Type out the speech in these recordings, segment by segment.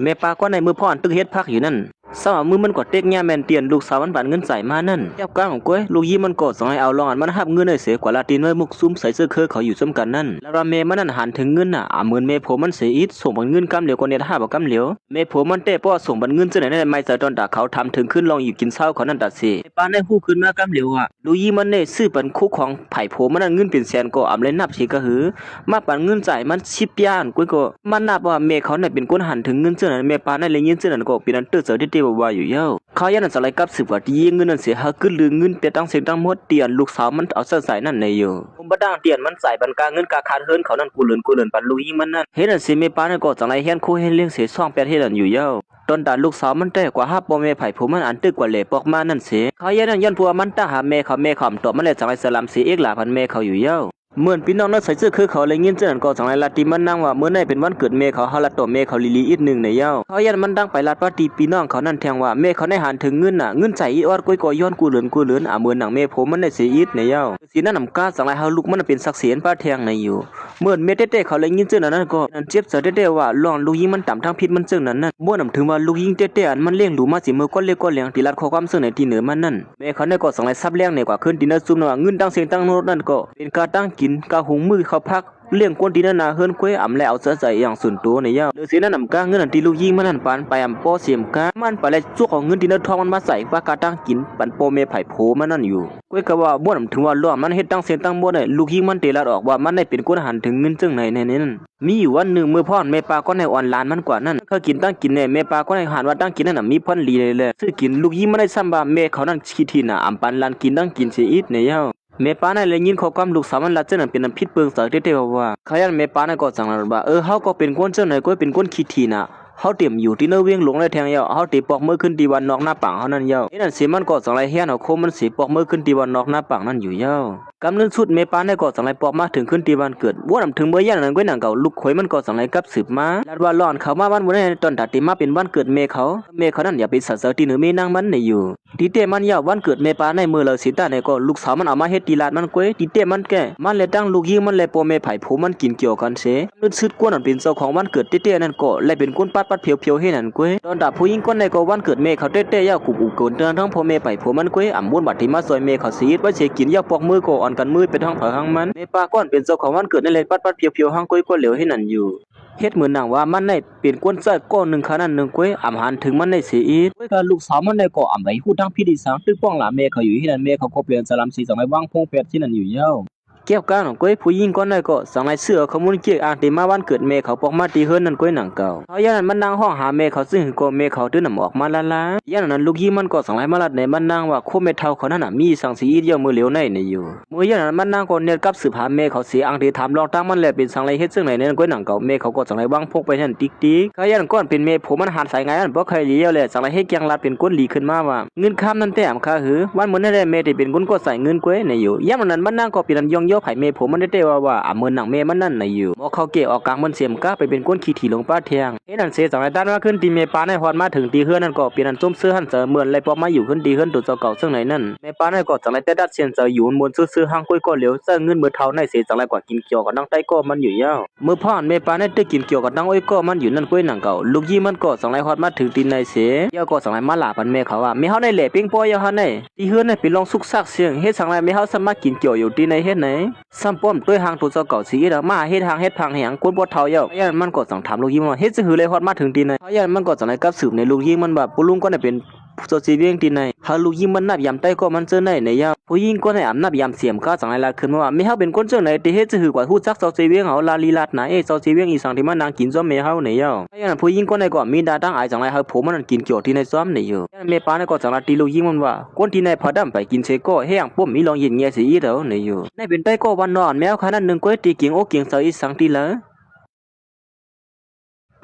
แม่ปาก็ในมือพ่อนตึกเฮ็ดพักอยู่นั่นสาวมือมันก็เต็กแง่แมนเตียนลูกสาวมันบานเงินใส่มานั่นแก้วก้างของก้อยลูกยี่มันก็สองให้เอาลองอันมันหับเงินได้เสียกว่าลาตินไว้มุกซุ่มใส่เสื้อเคอเขาอยู่ซ้ำกันนั่นแล้วราเมมันนั่นหันถึงเงินน่ะเหมือนเมโผมันเสียอิดส่งบันเงินกำเหลียวกว่าเนี่ยห้าบอกกำเหลียวเมโผมันเต้ป้อส่งบันเงินเจ้าไหนได้ไม่ใส่ตอนด่าเขาทำถึงขึ้นลองอยู่กินเศร้าเขานั่นตัดสิป้าในหู้ขึ้นมากำเหลียวอ่ะลูกยี่มันเนี่ยซื้อปันคุกของไผ่โผมันนั่นเงินเป็นแสนก็อำเลยนับสิก็หือมาปันเงินจ่ายมันชิบย่านกุ้ยก็มันนับว่าเมเขาเนี่ยเป็นคนหันถึงเงินเจ้าไหนเมป้าในเลยเงินเจ้าไหนก็เป็นอันเตอร์เสือที่เตว่าอยู่เย้าเขายันสลายกับสืบว่าที่เงินนั่นเสียหาขึ้นลือเงินเตียตั้งเสียงตั้งหมดเตียนลูกสาวมันเอาเสื้อใส่นั่นในอยู่ผมบ่ด่างเตียนมันใส่บันกาเงินกาคาเฮิรนเขานั่นกูเลินปันลูกยิงมันนั่นเฮ็ดอันสิเมป้านั่นก็จังไรเฮียนคู่เฮ็ดเลี้ยงเสียซ่องแปดเฮ็ดอันอยู่เย้าตอนด่าลูกสาวมันแต่กว่า5ปอเมไผ่ผมมันอันตึกกว่าเหล่ปอกมานั่นเสียเขายันพัวมันตั้งหาเมเขาตอบมันเลยจังไรสลามเสียเอกหลาพันเมเขาอยู่เย้าเหมือนพี่น้องนักใส่เสื้อคือเขาเลยเงี้ยเจ้านั่นก็จังไรลาติมันนั่งว่าเมื่อไหร่เป็นวันเกิดเมเขาฮาลาโตเมเขาลีอีกหนึ่งในเย้าเขายันมันดังไปลาดปาตีพี่น้องเขานั่นแทงว่าเมเขาได้หันถึงเงินน่ะเงินใจอีออดก้อยย้อนกูเหลือนเหมือนหนังเมผมมันได้เสียอีกในเย้าสีนั่นนำก้าจังไรเฮาลูกมันเป็นศักดิ์ศรีป้าแทงในอยู่เหมือนเมเต้เขาเลยเงี้ยเจ้านั่นก็นั่นเจ็บเสียเต้ว่าลองลูกยิงมันต่ำทั้งพิษมันเจ้านั่นม้วนนำถึงว่าลูกยิงเต้อันมันเลี้ยงดูมาสิมือก้อนเล็กก้อนเลี้ยงตีลัดข้อความเสื่อในที่เหนือมันนั่นเมเขาได้ก็จังไรซับเลี้ยงในกว่าขึ้นดินนั่นซุ่มว่าเงินตั้งเสียงตั้งโน้ตนั่นก็เป็นการตั้งกินกาหุงมือเขาพักเลี้ยงกวนที่นั่นนาเฮิรนควยอ่ำแล้วเอาเสื้อใส่อย่างส่วนตัวในยาวเดือดเสียนั่นนำก้าเงินอันที่ลูกยิงมันนั่นปานไปอ่ำป้อเสียมก้ามันไปแล้วจุกของเงินที่นั่นทองมันมาใส่ว่ากาตั้งกินปันโปเมไผ่โผมันนั่นอยู่ควยก็ว่าบ้วนถึงว่าล้อมันเฮ็ดตั้งเสียงตั้งบ้วนเลยลูกยิงมันเตลัดออกว่ามันได้เป็นคนหันถึงเงินจึงในนั่นมีอยู่วันหนึ่งเมื่อพ่อแม่ปาก็ในอ่อนลานมันกว่านั่นเขากินตั้งกินเนี่ยแม่ปาก็ในหันว่าตั้งกินนั่นน่ะมีพันลีเลยซื้อกินลูกยิงมันได้ซ้ำว่าแม่เขานั่นคิดทีน่ะอ่ำปันลานกินตั้งกินเสียอีกในยาวเมป้าในเลยยินข้อความลูกสาวมันละเจ้านั่นเป็นน้ำพิษเปิงสาวเต้ว่าเขายันเมป้าในก็สั่งเราว่าเฮาก็เป็นคนเจ้าไหนก็เป็นคนคิดทีน่ะเฮาเตรียมอยู่ที่เนื้อเวียงหลงในแทงเยาเฮาตีปอกมือขึ้นตีวันนอกหน้าปังเฮานั่นเยาไอ้นั่นสิมันก็สั่งไรเฮียนเอาโคมันสีปอกมือขึ้นตีวันนอกหน้าปังนั่นอยู่เยากำเนิดสุดเมป้าในก็สั่งไรปอกมาถึงขึ้นตีวันเกิดว่านำถึงเมื่อย่านนั้นก็หนังเก่าลูกข่อยมันก็สั่งไรกับสืบมาลาดว่าร้อนเขามาบ้านบนในตอนตัดตีมาเป็นวันเกิดเมเขานั่นอย่าไปสัตว์เสือตีเหนือเมนางมันในอยู่ตีเต้มันยาววันเกิดเมป้าในมือเราสิตาในก็ลูกสาวมันเอามาเฮ็ดตีลาดมันก้อยตีเต้มันแก่มันเลยตั้งลูกยิงมันเลยโปเมไผ่ผูมันกินเกี่ยวกันเสนึกซึดกวนนั่นเป็นเจ้าของวันเกิดเต้นั่นก็เลยเป็นก้นปัดเพียวๆให้นั่นก้อยตอนดาผู้หญิงคนในก็วันเกิดเมเขาเต้ยาวกุบอุกเกินทั้งโปเมไผ่ผูมันก้อยอ่ำบ้วนบัดที่มาซอยเมเขาสีไว้เสกินยาวปอกมือก็อ่อนกันมือไปทั้งเผาทั้งมันเมป้าก้อนเป็นเจ้าของวันเกิดนั่นเลยปัดเพียวๆห้างก้อยก็เหลวให้นั่นอยู่เฮ็ดเหมือนหนังว่ามันได้เป็นก้นใส่ก้อนหนึ่งขนาดหนึ่งก้อยอ่ำหันถึงมันได้เสียอีกก้อยกับลูกสาวมันได้ก็อ่ำไว้หูทั้งพี่ดีสังตึกป้องหลาเมเขาอยู่ที่นั่นเมเขาก็เปลี่ยนสลัมสีสังไว้วางพงเป็ดที่นั่นอยู่เย้าเกี่ยวกันของก้อยผู้หญิงก้อนได้ก็สังไว้เสื้อขมุนเกี่ยอ่างตีมาวันเกิดเมเขาปอกมาตีเฮิรนนั่นก้อยหนังเก่าเขาย่านนั้นมันนั่งห้องหาเมเขาซึ่งก็เมเขาตื้นน้ำออกมาละย่านนั้นลูกยี่มันก็สังไว้มาลัดในมันนั่งว่าโคเมทัลเขานั่นน่ะมีสังสีเดียวมือเหลียวในอยู่เมื่อย่านนั้นมันนั่งก็เนียกับสืบหาเมเขาเสียอ่างตีถามลองตั้งมันแหละเป็นสังไรเฮ็ดซึ่งไหนนั่นก้อยหนังเก่าเมเขาก็สังไรวางพกไปนั่นติ๊กเขาย่านก้อนเป็นเมผมมันหันสายไงนั่นบ่เคยเลี้ยวเลยสังไรเฮ็ดยังลัดเป็นก้นหลีขึ้นมาว่าเงินข้ามนั่นแต่อ่ำค่าหือวันเหมือนนั่นแหละเมที่เป็นก้นก็ใส่เงินก้อยในอยู่ย่านนั้นมันนั่งก็เป็นย่องย่อไผ่เมผมมันได้ว่าเหมือนหนังเมมันนั่นในอยู่มอเขาเกะออกกลางมันเสียมก้าไปเป็นก้นขี้ถี่ลงป้าเทียงเฮ็ดนั่นเสียสังไรด้านว่าขึ้นตีเมป้าในฮอดมาถึงตีเฮือนั่นก็เป็นอันส้มเสื้อหันเสเหมือนไรปอมาอยู่ขึ้นตีเฮือนตัวเจ้าเก่าซึ่งไหนนั่นเมป้าในก็สังไรแต่ดัดเสียนเสอยู่บนซื้อห้างก้อยก็เหลียวเสื้อเงินเบอร์เท่าในเสียสังไรกว่ากินเกี่ยวกับนั่งใต้ก็มันอยู่ยาวเมื่อพ่อนเมป้าในตึกกินเกี่ยวกับนั่งอ้อยก็มันอยู่นั่นก้อยหนังเก่าลูกยี่มันก็สังไรฮอดมาถึงตีในเสียยาวก็สังไรมาหลาปันเมเขาว่าเมเฮาในแหล่ปิ้งปอยาวเฮาในตีเฮือนในเป็นลองสุกซักเสียงเฮ็ดสังไรเมเฮาสามารถกินเกี่ยวอยู่ตีในเฮ็ดไหนซ้ำป้อมด้วยหางตัวเจ้าเก่าสีดมาเฮ็ดหางเฮ็ดพังแหงกวนบ่เท่าเยาย่านมันก็สั่งถามลูกยิงว่าเฮ็ดสิหือเลยฮอดมาถึงตีในย่านมันก็สั่งในกับสืบในลูกยิงมันแบบปุลุงก็ได้เป็นโซซีเวียงตีในหาลูกยิงมันนับยำใต้ก็มันเจอในยาผู้ยิงก็ให้อำนับยำเสียมก็สั่งในลาขึ้นว่าไม่เฮาเป็นคนเจ้าไหนที่เฮ็ดสิหือกว่าฮู้จักโซซีเวียงเฮาลาลีลาดไหนโซซีเวียงอีสังที่มันนางกินซ้อมเมเฮาในยาย่านผู้ยิงก็ในก็มีดาตั้งอายสั่งในเฮาผมมันกินเกี่ยวที่ในซ้อมในอยู่ย่านเมป้าในก็สั่งตีลูกยิงมันว่าคนที่ในพอดำไปกินเชก็เฮียงปุ่มมีลองยินแง่สิอีเด้อในอยู่ในเป็นใต้ก็วันนอนแมวขนาดนึงก็ตีเกียงโอเกียงเสาอีสังตีล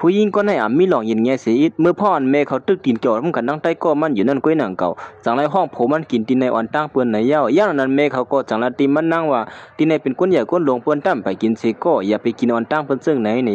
ะผู้หญิงก็ในมีหลองยินแง่เสียอีกเมื่อพ่อแม่เขาตึกตีนเกี่ยวร่วมกันนั่งใต้ก็มันอยู่นั่นก้อยหนังเก่าจังไรห้องผมมันกินตีในอ่อนตั้งเปื้อนในย่างนั้นแม่เขาก็จังละตีมันนั่งว่าตีในเป็นก้นใหญ่ก้นหลวงเปื้อนตั้มไปกินเสก็อย่าไปกินอ่อนตั้งเปื้อนซึ่งไหนใ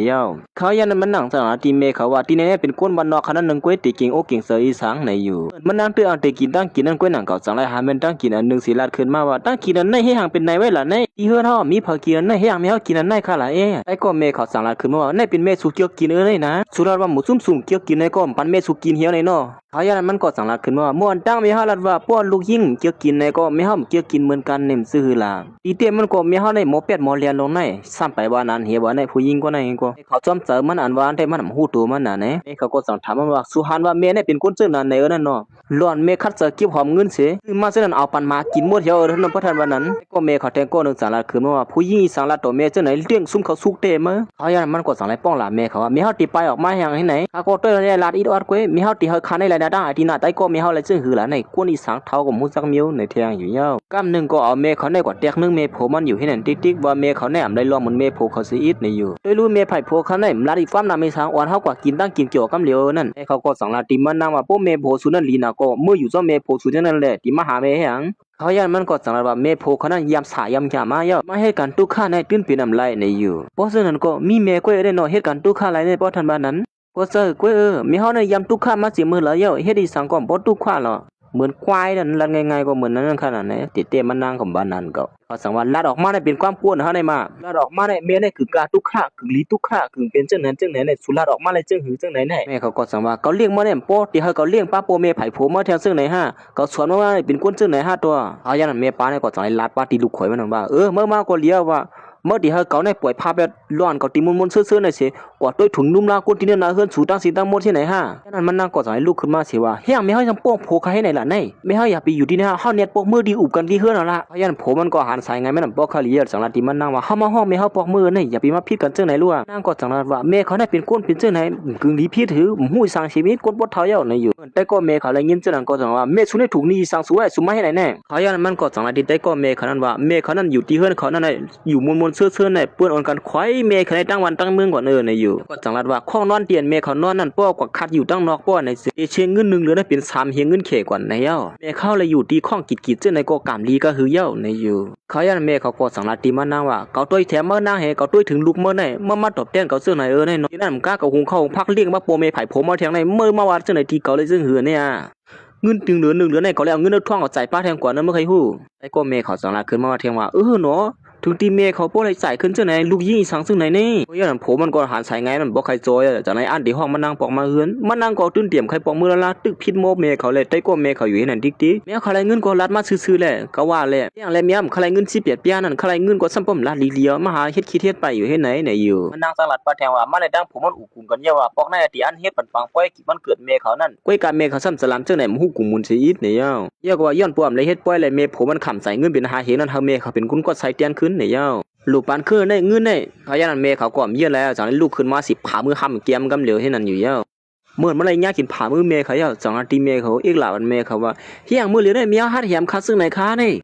นเขาย่างนั้นมันนั่งจังละตีแม่เขาว่าตีในเป็นก้นวันนอกขนาดนึงก้อยตีเก่งโอเก่งเสยสังในอยู่มันนั่งตื้ออันตีกินตั้งกินนั่นก้อยหนังเก่าจังไรหามันตั้งกินอันนึงสีลาดขึ้นมาว่าตั้งกินอันไหนให้ห่างเป็นในไว้ล่ะในที่เฮือห่อมีผักกินอันไหนให้ห่างไม่เฮากินอันไหนค่ะล่ะไอ้ก็แม่เขาจังละขึ้นมาว่าในเป็นแม่สุเกี่ยวกินใน นี่นะสุราว่าหมูซุ่มๆเกี่ยวกินในก็ปันเมสุกินเหี่ยวในเนาะเขาอย่างนั้นมันก็สังลัดขึ้นมาม่วนตั้งมีฮาลัดว่าป้อนลูกยิ่งเกี่ยวกินในก็ไม่ห้ามเกี่ยวกินเหมือนกันเน่มซื่อล่ะตีเตี้ยมันก็มีเฮาในหมอเป็ดหมอเลียนลงในซ้ำไปว่านั้นเหี่ยวว่าในผู้หญิงก็ในก็เขาจอมเจอมันอันว่าอันได้มันฮู้ตัวมันน่ะเนเขาก็สั่งถามมันว่าสุหานว่าเมเนี่ยเป็นคนซื่อนั่นในนั่นเนาะล้วนเมคัดเจอเก็บหอมเงินเสคือมาซื่อนั้นเอาปันมากินหมดเหี่ยวนั่นบ่ทันว่านั้นก็เมเขาแทงก็นึงสังลัดขึ้นมาว่าผู้หญิงสังลัดตัวเมจังไหนเลี้ยงซุ่มเขาสุกเตมเขาอย่างนั้นมันก็สั่งไล่ป้องล่ะเมเขาว่ามีเฮาติไปออกมาอย่างให้ไหนเขาก็เตยลาดอีดอดกวยมีเฮาติเฮาคันในหลายด้านที่หน้าใต้ก็มีเฮาเลยซึ่งหือล่ะในกวนอีสังเท่ากับมูซักมิ้วในเทียงอยู่ยาวกำนึงก็เอาเมเขาในกว่าแตกนึงเมโผมันอยู่ให้นั่นติ๊กๆว่าเมเขาในอำได้รอเหมือนเมโผเขาสิอีดในอยู่โดยรู้เมไผ่โผเขาในลาดิฟ้ามนาเมสังอ่อนเฮากว่ากินตั้งกินเกี่ยวกับเหลียวนั่นให้เขาก็สั่งลาติมันนางว่าโปเมโผสุนั่นลีนาก็เมื่ออยู่ซ้อเมโผสุจังนั้นแหละที่มาหาเมให้หยังเขายันมันก็สั่งว่าเมโผเขานั้นยามสายามยามาเยอะมาให้กันตุกข้าในตื้นปีนำไรในอยู่เพราะฉะนั้นก็มีเมก้อยได้เนาะเฮ็ดกันตุกข้าไรในบ่ทันบ้านนั้นเพราะเซอก้อยมีเฮาในยามตุกข้ามาสิมื้อละเยอะเฮ็ดอีสังก็บ่ตุกข้าหรอเหมือนควายนั่นลันง่ายๆก็เหมือนนั้นขนาดไหนติเตมันนางของบ้านนั้นก็เขาสั่งว่าลัดออกมาได้เป็นความกวนเฮาได้มาลัดออกมาได้เมียได้คือกาตุกข้าคือลีตุกข้าคือเป็นจังนั้นจังไหนในสุลัดออกมาเลยจังหือจังไหนแน่แม่เขาก็สั่งว่าเขาเลี้ยงมาเนี่ยโปที่เฮาเขาเลี้ยงป้าโปเมไผโผมาแทงซึ่งไหนฮะเขาสอนว่าเป็นคนจังไหนฮะตัวเขาอย่างนั้นเมียป้าเนี่ยก็สั่งให้ลัดป้าตีลูกข่อยมันว่าเมื่อมาก็เลี้ยวว่าเมื่อที่เฮาเขาในป่วยพาแบบร้อนเขาตีมุนๆซื่อๆน่ะสิกว่าด้วยถุงนุ่มลาคนที่เนี่ยนะเฮือนสู่ตั้งสิตั้งหมดที่ไหนฮะฉะนั้นมันนั่งก็สั่งให้ลูกขึ้นมาสิว่าเฮียไม่เฮาจังโป้งโผใครให้ไหนล่ะไหนไม่เฮาอย่าไปอยู่ที่นี่ฮะเฮาเน็ตปอกมือดีอุบกันที่เฮือนเอาล่ะเพราะฉะนั้นผมมันก็หันสายไงแม่นำปอกคาลีสั่งลาติมันนั่งว่าเฮามาห้องไม่เฮาปอกมือนี่อย่าไปมาผิดกันจังไหนรั่วนั่งก็สั่งลาว่าแม่เขาได้เป็นคนเป็นจังไหนกึ่งดีผิดถือหู้สร้างชีวิตคนบ่เท่าเยาในอยู่แต่ก็แม่เขาเลยยินจังนั้นก็สั่งว่าแม่สุในถูกนี่สร้างสวยสุมาให้ไหนแน่เขาอย่างนั้นมันก็สั่งลาติแต่ก็แม่เขานั้นว่าแม่เขานั้นอยู่ที่เฮือนเขานั้นอยู่มนๆเซื่อๆในเปื้อนกันควายเมฆในตั้งวันตั้งเมืองก่อนในอยู่ก็จังรัดว่าข้องนอนเตียนเมฆเขานอนนั่นป้อกว่าคัดอยู่ตั้งนอกป้อในเสียเชียงเงิน1เหลือได้เป็น3เฮียงเงินเขกว่าในเย้าเมฆเข้าเลยอยู่ที่ข้องกิดเจ้าในก็กามลีก็หือเย้าในอยู่เขายันเมฆเขาก็สังรัดตีมานางว่าเขาต้วยแถมเมื่อนางเฮเขาต้วยถึงลูกเมื่อไหนมาตอบแทนเขาเสื้อไหนในที่นั่นมันกล้ากับหุงเข้าพักเลี้ยงมาโปเมไผ่ผมมาแทงในเมื่อมาวัดเสื้อไหนที่เขาเลยซึ่งหือเนี่ยเงิน1เหลือในเขาเลยเอาเงินเอาท่องเอาใจป้าแทงกว่านั้นเมื่อใครฮู้ไอ้ก็เมฆเขาสังรัดขึ้นมาเทียงว่าเนาะถึงตีเมเขาป้อเลยใส่ขึ้นจังไหนลูกยิ่งสังซึ่งไหนนี่เพราะอย่างนั้นผมมันก็หันสายไงมันบ่ใครจอยจากในอันที่ห้องมันนั่งปอกมาเฮือนมันนั่งก็ตื้นเตรียมใครปอกมือละตึกพิษโมเมเขาเลยใต้ก็เมเขาอยู่ให้นั่นติ๊กๆเมียเขาไรเงินก็รัดมาซื่อๆแหละก็ว่าแหละอย่างไรเมียเขาไรเงินสิเปียดเปียนั่นเขาไรเงินก็ซ้ำป้อมลัดลีเลียวมาหาเฮ็ดขี้เฮ็ดไปอยู่ให้ไหนอยู่มันนั่งสังหลัดปะแทงว่ามาในดังผมมันอุกุมกันเยาว่าปอกในอดีตอันเฮ็ดปันฟังป้อยมันเกิดเมเขานั่นก้อยการเมเขาซ้ำสลามจังไหนฮู้กุมมุนสิอีดเนี่ยเยาก็ว่าย้อนป้อมเลยเฮ็ดป้อยเลยเมผมมันขำใส่เงินเป็นหาเหนั่นเฮาเมเขาเป็นคุณก็ใส่เตียนขึ้นเนี่ยลูกปานคือในเงินในเขาอย่างนั้นเมเขาก็เมียแล้วจากนั้นลูกขึ้นมาสิผามือห้ำเกียมกำเหลียวให้นั่นอยู่เย้าเมื่อไรยากกินผามือเมเขาเย้าจังตีเมเขาอีกหลาวันเมเขาว่าเฮียงมือเหลียวได้เมียฮัดเหียมคัดซึ่งไหนค้านี่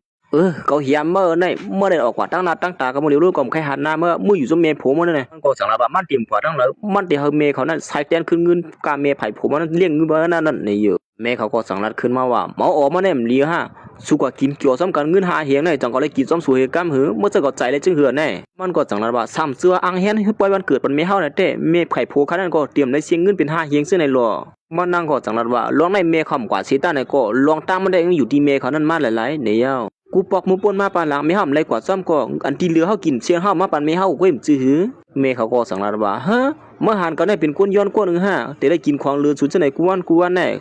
เขาเหียมเมื่อในเมื่อได้ออกกว่าตั้งหน้าตั้งตากับมือเหลียวลูกก็ใครหันหน้าเมื่อมืออยู่จมเมผมมันนี่มันก็จังว่ามันเตรียมกว่าตั้งแล้วมันเดี๋ยวเมเขานั้นใส่แตนขึ้นเงินกาเมไผ่ผมมันเลี้ยงเงินบ้านนั่นนี่อยู่เมเขาก็สั่งรัดขึ้นมาว่าหมอออกมาเนี่ยเลี้ยฮะสุกว่ากินเกี่ยวซ้ำกันเงินหาเหียงในจังก็เลยกินซ้ำสวยกำหือเมื่อจะก็ใจเลยจึงเหือแน่มันก็จังนั้นว่าซ้ำเสื้ออังเฮียนให้ปล่อยวันเกิดมันไม่เฮาในเต้เมไผ่โพคันนั้นก็เตรียมในเสียงเงินเป็น5เหียงซึ่งในรอมันนั่งก็จังนั้นว่าลองในเมคำกว่าสิตาในก็ลองตามมันได้อยู่ที่เมเขานั้นมาหลายๆเนี่ยกูปอกมือป่นมาปานหลังไม่ห้ามไรกว่าซ้ำก็อันที่เหลือเฮากินเสียงเฮามาปานไม่เฮาเว้ยจื้อหือเมเขาก็สั่งนั้นว่าฮะเมื่อหันก็ได้เป็นก้นย้อนก้นนึงฮะแต่ได้กินของเหลือสุดจังไหนกูวันแน่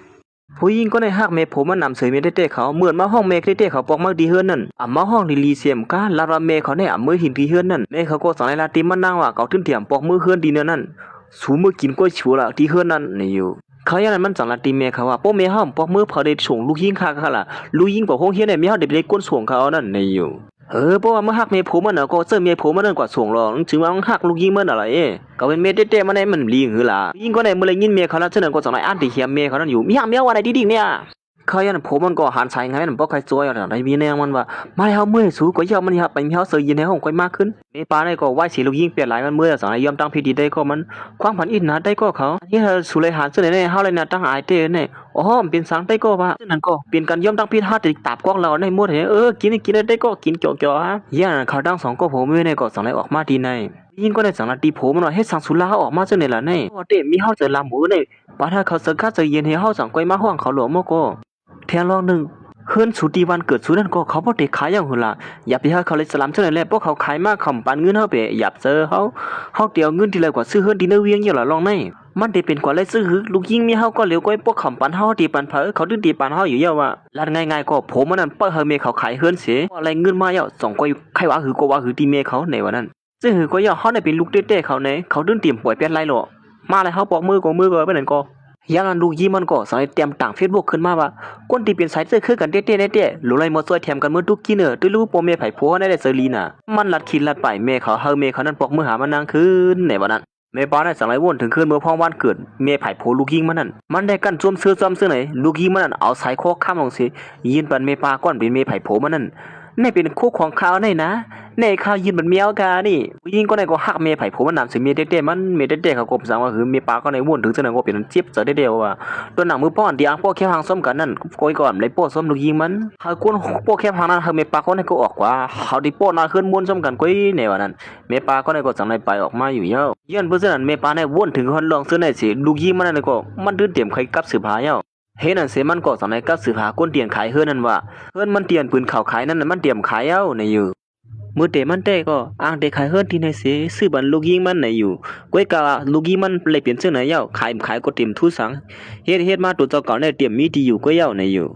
ผู้หญิงก็ได้ฮักเมผมมันนำเสยเมเต้เขาเหมือนมาห้องเมเต้เขาปอกมาดีเฮือนนั่นมาห้องลีเสียมก้าลาราเมเขาเนี่ยมือหินดีเฮือนนั่นเมเขาก็สั่งให้ลาติมันนั่งว่าเขาถึงเถียมปอกมือเฮือนดีเนื้อนั่นสูมือกินกล้วยชัวละที่เฮือนนั่นนี่อยู่เขาอย่างนั้นมันสั่งลาติเมเขาว่าป้อเมห้องปอกมือพอได้ส่งลูกยิงค่ะล่ะลูกยิงกว่าห้องเฮียเนี่ยมีเฮาได้ไปก้นส่งเขานั่นนี่อยู่เพราะว่าเมื่อฮักเมผมมันก็เสื้อเมผมมันกว่าส่งหรอกถึงว่าฮักลูกยิงมันอะไรก็เป็นเมเต้มันได้มันลีหือล่ะยิงก็ได้เมื่อไรยินเมเขาแล้วเสนอก็สั่งให้อันที่เฮียเมเขานั่นอยู่มีฮักเมว่าอะไรดีๆเนี่ยเขาอย่างนั้นผมมันก็หันสายไงมันบ่ใครจอยอะไรมีแนวมันว่ามาเฮาเมื่อยสู้ก็ยอมมันครับไปเฮาเสือยินให้ห้องค่อยมากขึ้นในป่าได้ก็ไหว้สีลูกยิงเปลี่ยนหลายมันเมื่อสั่งให้ยอมตั้งพิธีได้ก็มันความผันอินนะได้ก็เขาอันนี้สุเลยหันเสนอในเฮาเลยนะตั้งอายเต้เนี่ยอ๋อมันเป็นสังได้ก็ว่าฉะนั้นก็เปลี่ยนกันยอมตั้งพิธีติดตาบกองเราในหมดกินได้ก็กินจ่อๆฮะอย่างนั้นเขาตั้ง2ก็ผมไม่ได้ก็สั่งให้ออกมาดีในยิงก็ได้สั่งตีผมมันว่าให้สั่งสุราออกมาจังได๋ล่ะในเต้มีเฮาจะลำหมูในป่าถ้าเขาเสือข้าจะเย็นให้เฮาสั่งก้อยมาห้องเขาหลวงมก็เทียนลองหนึ่ง เฮือนสุตีวันเกิดสุนั่นก็เขาบ่ได้ขายอย่างหุ่นล่ะอย่าไปหาเขาเลยสลัมเท่านั้นแหละพวกเขาขายมากคำปันเงินเฮาไปหยับเจอเฮาเตียวเงินที่ไรกว่าซื้อเฮือนที่เนเวียงอยู่ล่ะลองในมันได้เป็นกว่าเลยซื้อหือลูกยิงมีเฮาก็เหลียวก้อยพวกคำปันเฮาตีปันเผอเขาดึงตีปันเฮาอยู่เยอะว่าลาดง่ายๆก็ผมมันนั่นเปิ้เฮาเมเขาขายเฮือนเสียอะไรเงินมาเยอะส่งก้อยใครว่าหือก็ว่าหือตีเมเขาในวันนั้นซื้อหือก็เยอะเฮาได้เป็นลูกเต้ๆเขาในเขาดึงเตรียมป่วยเป็นไรหรอมาเลยเฮาปอกมือก็ไปนั่นก็ยาลันลูกยี่มันก็สอนให้เตรียมต่าง Facebook ขึ้นมาว่าคนที่เป็นสายเสื้อคือกันเต้ๆเต้ๆหรือไรมาซอยแถมกันมื้อทุกกินตุ้ยรู้ปมเมไผผัวได้เซรีน่ะมันลัดคิดลัดไปเมเขาเฮาเมเขานั้นปอกมือหามันนางคืนในวันนั้นเมป้าได้สั่งไรวนถึงคืนเมื่อพ่อวันเกิดเมไผผัวลูกยิงมันนั่นมันได้กันจ้วมเสื้อไหนลูกยิงมันนั่นเอาสายคอข้ามลงสิยินปันเมป้าก้อนเป็นเมไผผัวมันนั่นในเป็นคู่ของเขาในนะในข้าวยินมันเมียวกานี่ยิงก็ในก็หักเมไผ่ผมมันนำสิเมเต้ๆมันเมเต้ๆเขากบสั่งว่าคือเมปาก็ในวนถึงเสนอก็เป็นเจี๊ยบเจอได้เดียวว่าตัวหนังมือป้อนเดียงพวกแค่หางส้มกันนั่นก้อยก่อนเลยป้อนส้มลูกยิงมันเขาก้นพวกแค่หางนั้นเขาเมปาก็ในก็ออกว่าเขาดิป้อนนาขึ้นม้วนส้มกันก้อยในวันนั้นเมปาก็ในก็สั่งในไปออกมาอยู่เยอะย้อนเพื่อนนั้นเมปาในวนถึงคนลองซื้อในสิลูกยิงมันนั่นก็มันดื้อเต็มใครกับสืบหาเยอะเฮ้นั่นเสมันก็สั่งในกับสืบหาก้นเตียนขายเฮือนั่นว่าเฮือนมันเตียนปืนข่าวขายนั่นมันเตรียมขายเอาในอยู่มือเตมันเตก็อ้างเด็กขายเฮือนที่ในเสซื้อบันลูกยิงมันไหนอยู่ก้อยกะลูกยิงมันเลยเปลี่ยนเสื้อไหนเย้าขายก็เตรียมทุสังเฮ็ดมาตัวเจ้าเก่าในเตรียมมีที่อยู่ก็เย้าในอยู่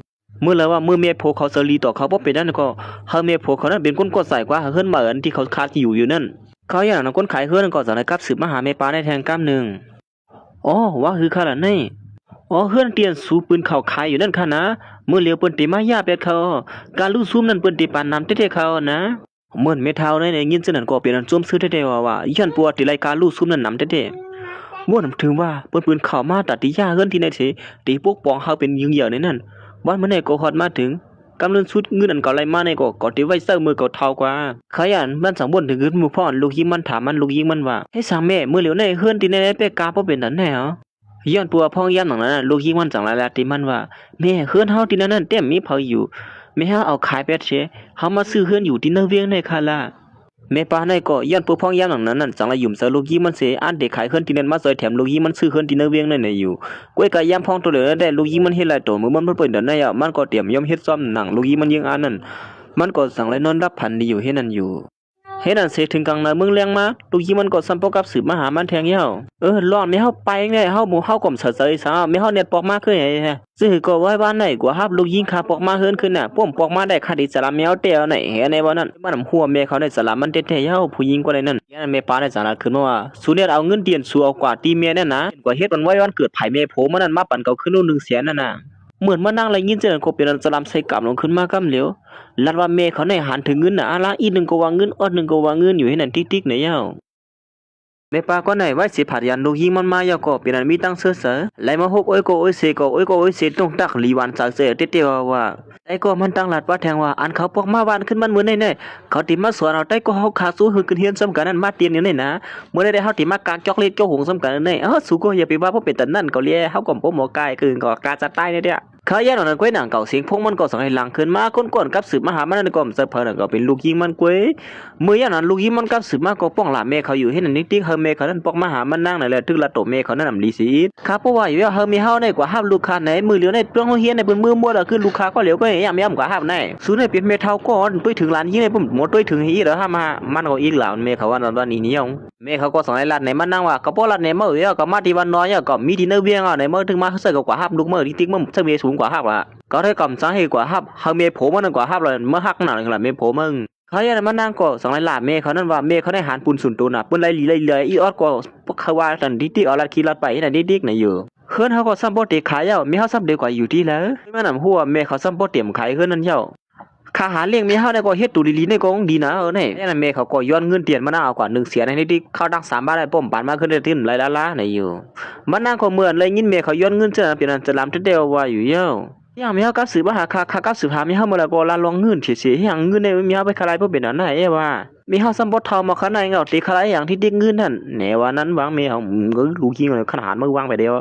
เมื่อแล้วว่าเมื่อเมียโพเขาเสรีต่อเขาบ่เป็นนั่นก็เฮาเมียโพเขานั้นเป็นคนกดใส่กว่าเฮือนเหมือนที่เขาคาอยู่นั่นเขาอย่างนั้นคนขายเฮือนก็สั่งในกับสืบมาหาเมปาได้แทนกำนึงอ๋อว่าคือขนาดนี้อ๋อเฮือนเตียนสูปืนเข้าขายอยู่นั่นค่ะนะเมื่อเลียวเปิ้นติมายาเป็ดเขาการลู่ซุ่มนั่นเปิ้นติปานนำเต้ๆเขานะเหมือนเมทาวในยินซึ่งนั่นก็เป็นอันจมซื้อเต้ๆว่ายันปัวติไลการลู่ซุ่มนั่นนำเต้ๆม่วนถึงว่าเปิ้นปืนเข้ามาตัดติยาเฮือนที่ไหนสิตีปกป้องเฮาเป็นยิงเหยื่อในนั้นวันมื้อนี้ก็ฮอดมาถึงกำลังสุดเงินอันเก่าไล่มาในก็ติไว้เซอร์มือก็เท่ากว่าขยันบ้านสังบนถึงขึ้นหมู่พ่อลูกยิงมันถามมันลูกยิงมันว่าให้สั่งแม่มื้อเหลียวในเฮือนที่ไหนไปกาบ่เป็นนั่นแน่เหรอย้อนปัวพ่องย่ำหนังนั้นลูกยิงมันจังลาติมันว่าแม่เฮือนเฮาที่นั่นเต็มมีเผาอยู่แม่เฮาเอาขายเป็ดเชเฮามาซื้อเฮือนอยู่ที่เนเวียงในคาล่ะแม่ป้าในก็ย้อนปัวพ่องย่ำหนังนั้นจังละยุ่มเสลูกยิงมันเสอันเด็กขายเฮือนที่นั่นมาซอยแถมลูกยิงมันซื้อเฮือนที่เนเวียงนั่นอยู่ก้อยกะย่ำพ่องตัวเหลือได้ลูกยิงมันเฮ็ดหลายตัวมือมันเปิ้นเดินได้มันก็เตรียมย่อมเฮ็ดซ้อมหนังลูกยิงมันยิงอันนั้นมันก็สั่งเลยนอนรับพันดีอยู่เฮ็ดนั่นอยู่เฮ็ดนั่นเสถึงกลางนาเมืองแรงมาลูกยิงมันก็ซ้ำปกับสืบมาหามันแทงเหี่ยวรอดไม่เฮาไปไงเฮาหมู่เฮาก่อมเสยๆซะไม่เฮาเน็ตปอกมาคือไงซื้อก็ไว้บ้านไหนกว่าฮับลูกยิงคาปอกมาเฮินขึ้นน่ะป้อมปอกมาได้คาดิสลามแมวเตียวไหนเฮในวันนั้นมันหัวแม่เขาได้สลามมันเตะๆเฮาผู้หญิงกว่าได้นั่นยันแม่ป้าได้สารขึ้นมาว่าสูเนี่ยเอาเงินเตียนสู้เอากว่าตีเมียนั่นนะกว่าเฮ็ดมันไว้วันเกิดไผแม่โผมันนั่นมาปั่นเก่าขึ้นนู่น100,000นั่นน่ะเหมือนมานั่งไรยินเจอก็เป็นสลามใส่กลับลงขึ้นมากำเหลียวลัดว่าเมเขาในหันถึงเงินน่ะอะไรอีนึงก็วางเงินอดนึงก็วางเงินอยู่ให้นั่นติ๊กๆไหนเย้าเมปาก็ไหนไว้สิผัดยันลูกยิงมันมาเย้าก็เป็นอันมีตั้งเสือไหลมาหกโอ้ยก็โอ้ยเสก็โอ้ยก็โอ้ยเสต้องตักลีวันจากเสือเตี้ยๆว่าไอ้ก็มันตั้งหลัดว่าแทงว่าอันเขาปอกมาวันขึ้นมันเหมือนในเขาติมาสวนเราได้ก็เฮาขาสู้หือขึ้นเฮียนซ้ำกันนั่นมาเตียนอยู่ในนะเมื่อได้เฮาติมากางจอกเล็กจอกหงซ้ำกันในสู้ก็อย่าไปว่าเพราะเป็นแต่นั่นก็เลี้ยเฮาก็บ่หมอกายคือก็กาจะตายเนี่ยเขาแย่หนอนก้อยหนังเก่าเสียงพงมันก็ส่งให้หลังขึ้นมาก้นๆกับสืบมาหามันนั่นก็เซอร์เพอร์ก็เป็นลูกยิงมันก้อยเมื่อแย่หนอนลูกยิงมันกับสืบมาก็ป้องหลาแม่เขาอยู่ให้นั่นติ๊กๆเฮาแม่เขานั่นปอกมาหามันนั่งนั่นแหละทึกละโตแม่เขานั่นนำลีซีครับเพราะว่าอยู่เฮามีเฮาในกว่าห้ามลูกค้าไหนมือเหลียวในเปลืองเฮียนในเปิ้นมือมัวแล้วคือลูกค้าก็เหลียวก็อย่างไม่ยอมกว่าห้ามในสู้ในเป็นเมทัลก่อนตุ้ยถึงร้านยิงในปุ่มหมดตุ้ยถึงฮีแล้วห้ามมามันก็อีกหลานแม่เขาว่าตอนนี้นี่ยงแม่เขาก็ส่งให้ร้านไหนมันนั่งว่าก็บ่ร้านไหนมื้อก็มาที่วันน้อยก็มีที่เนเวียงในมื้อถึงมาเสื้อกว่าห้ามลูกมื้อติ๊กๆมื้อเสื้อเมสูงกว่าห้ามล่ะก็ได้กำสาเหตุกว่าฮับเฮาเมโผมันกว่าฮับเลยเมื่อฮักหนักละเมโผมึงเขาอย่างนั้นมานั่งก็สังไรล่ะเมเขานั่นว่าเมเขาได้หารปูนสุนตัวน่ะปืนไรลีเลยอีออดก็พวกเขาว่าตันดิเอาลัดขี่ลัดไปนั่นดิกๆน่ะอยู่เฮือนเฮาก็ซ้ำบ่เตะขายเย้ามีเฮาซ้ำเดียวกว่าอยู่ที่แล้วมันนำหัวเมเขาซ้ำบ่เตรียมขายเฮือนนั่นเย้าค่าหาเลี้ยงมีเฮาได้ก็เฮ็ดตูลีๆในก็ดีนะนี่นั่นเมเขาก็ย้อนเงินเตียนมาเอากว่า1เสียในดิกเข้าดัก3บาทได้ป้อมปานมาขึ้นได้ทิ้นหลายล้านๆน่ะอยู่มันนั่งก็เหมือนเลยยินเมเขาย้อนเงินเจ้าเป็นอันจะลำเดียวว่าอยู่เย้าอย่างมีเฮากับสืบมาหาค่ากับสืบหามีเฮามาแล้วก็ลาลองเงินเฉยๆอย่างเงินในมีเฮาไปคลายบ่เป็นอันไหนว่ามีเฮาซ้ำบ่เท่ามาขนาดเงาตีคลายอย่างที่เด็กเงินนั่นแหนว่านั้นวางมีเฮาลูกยิงขนาดมือวางไปเดีย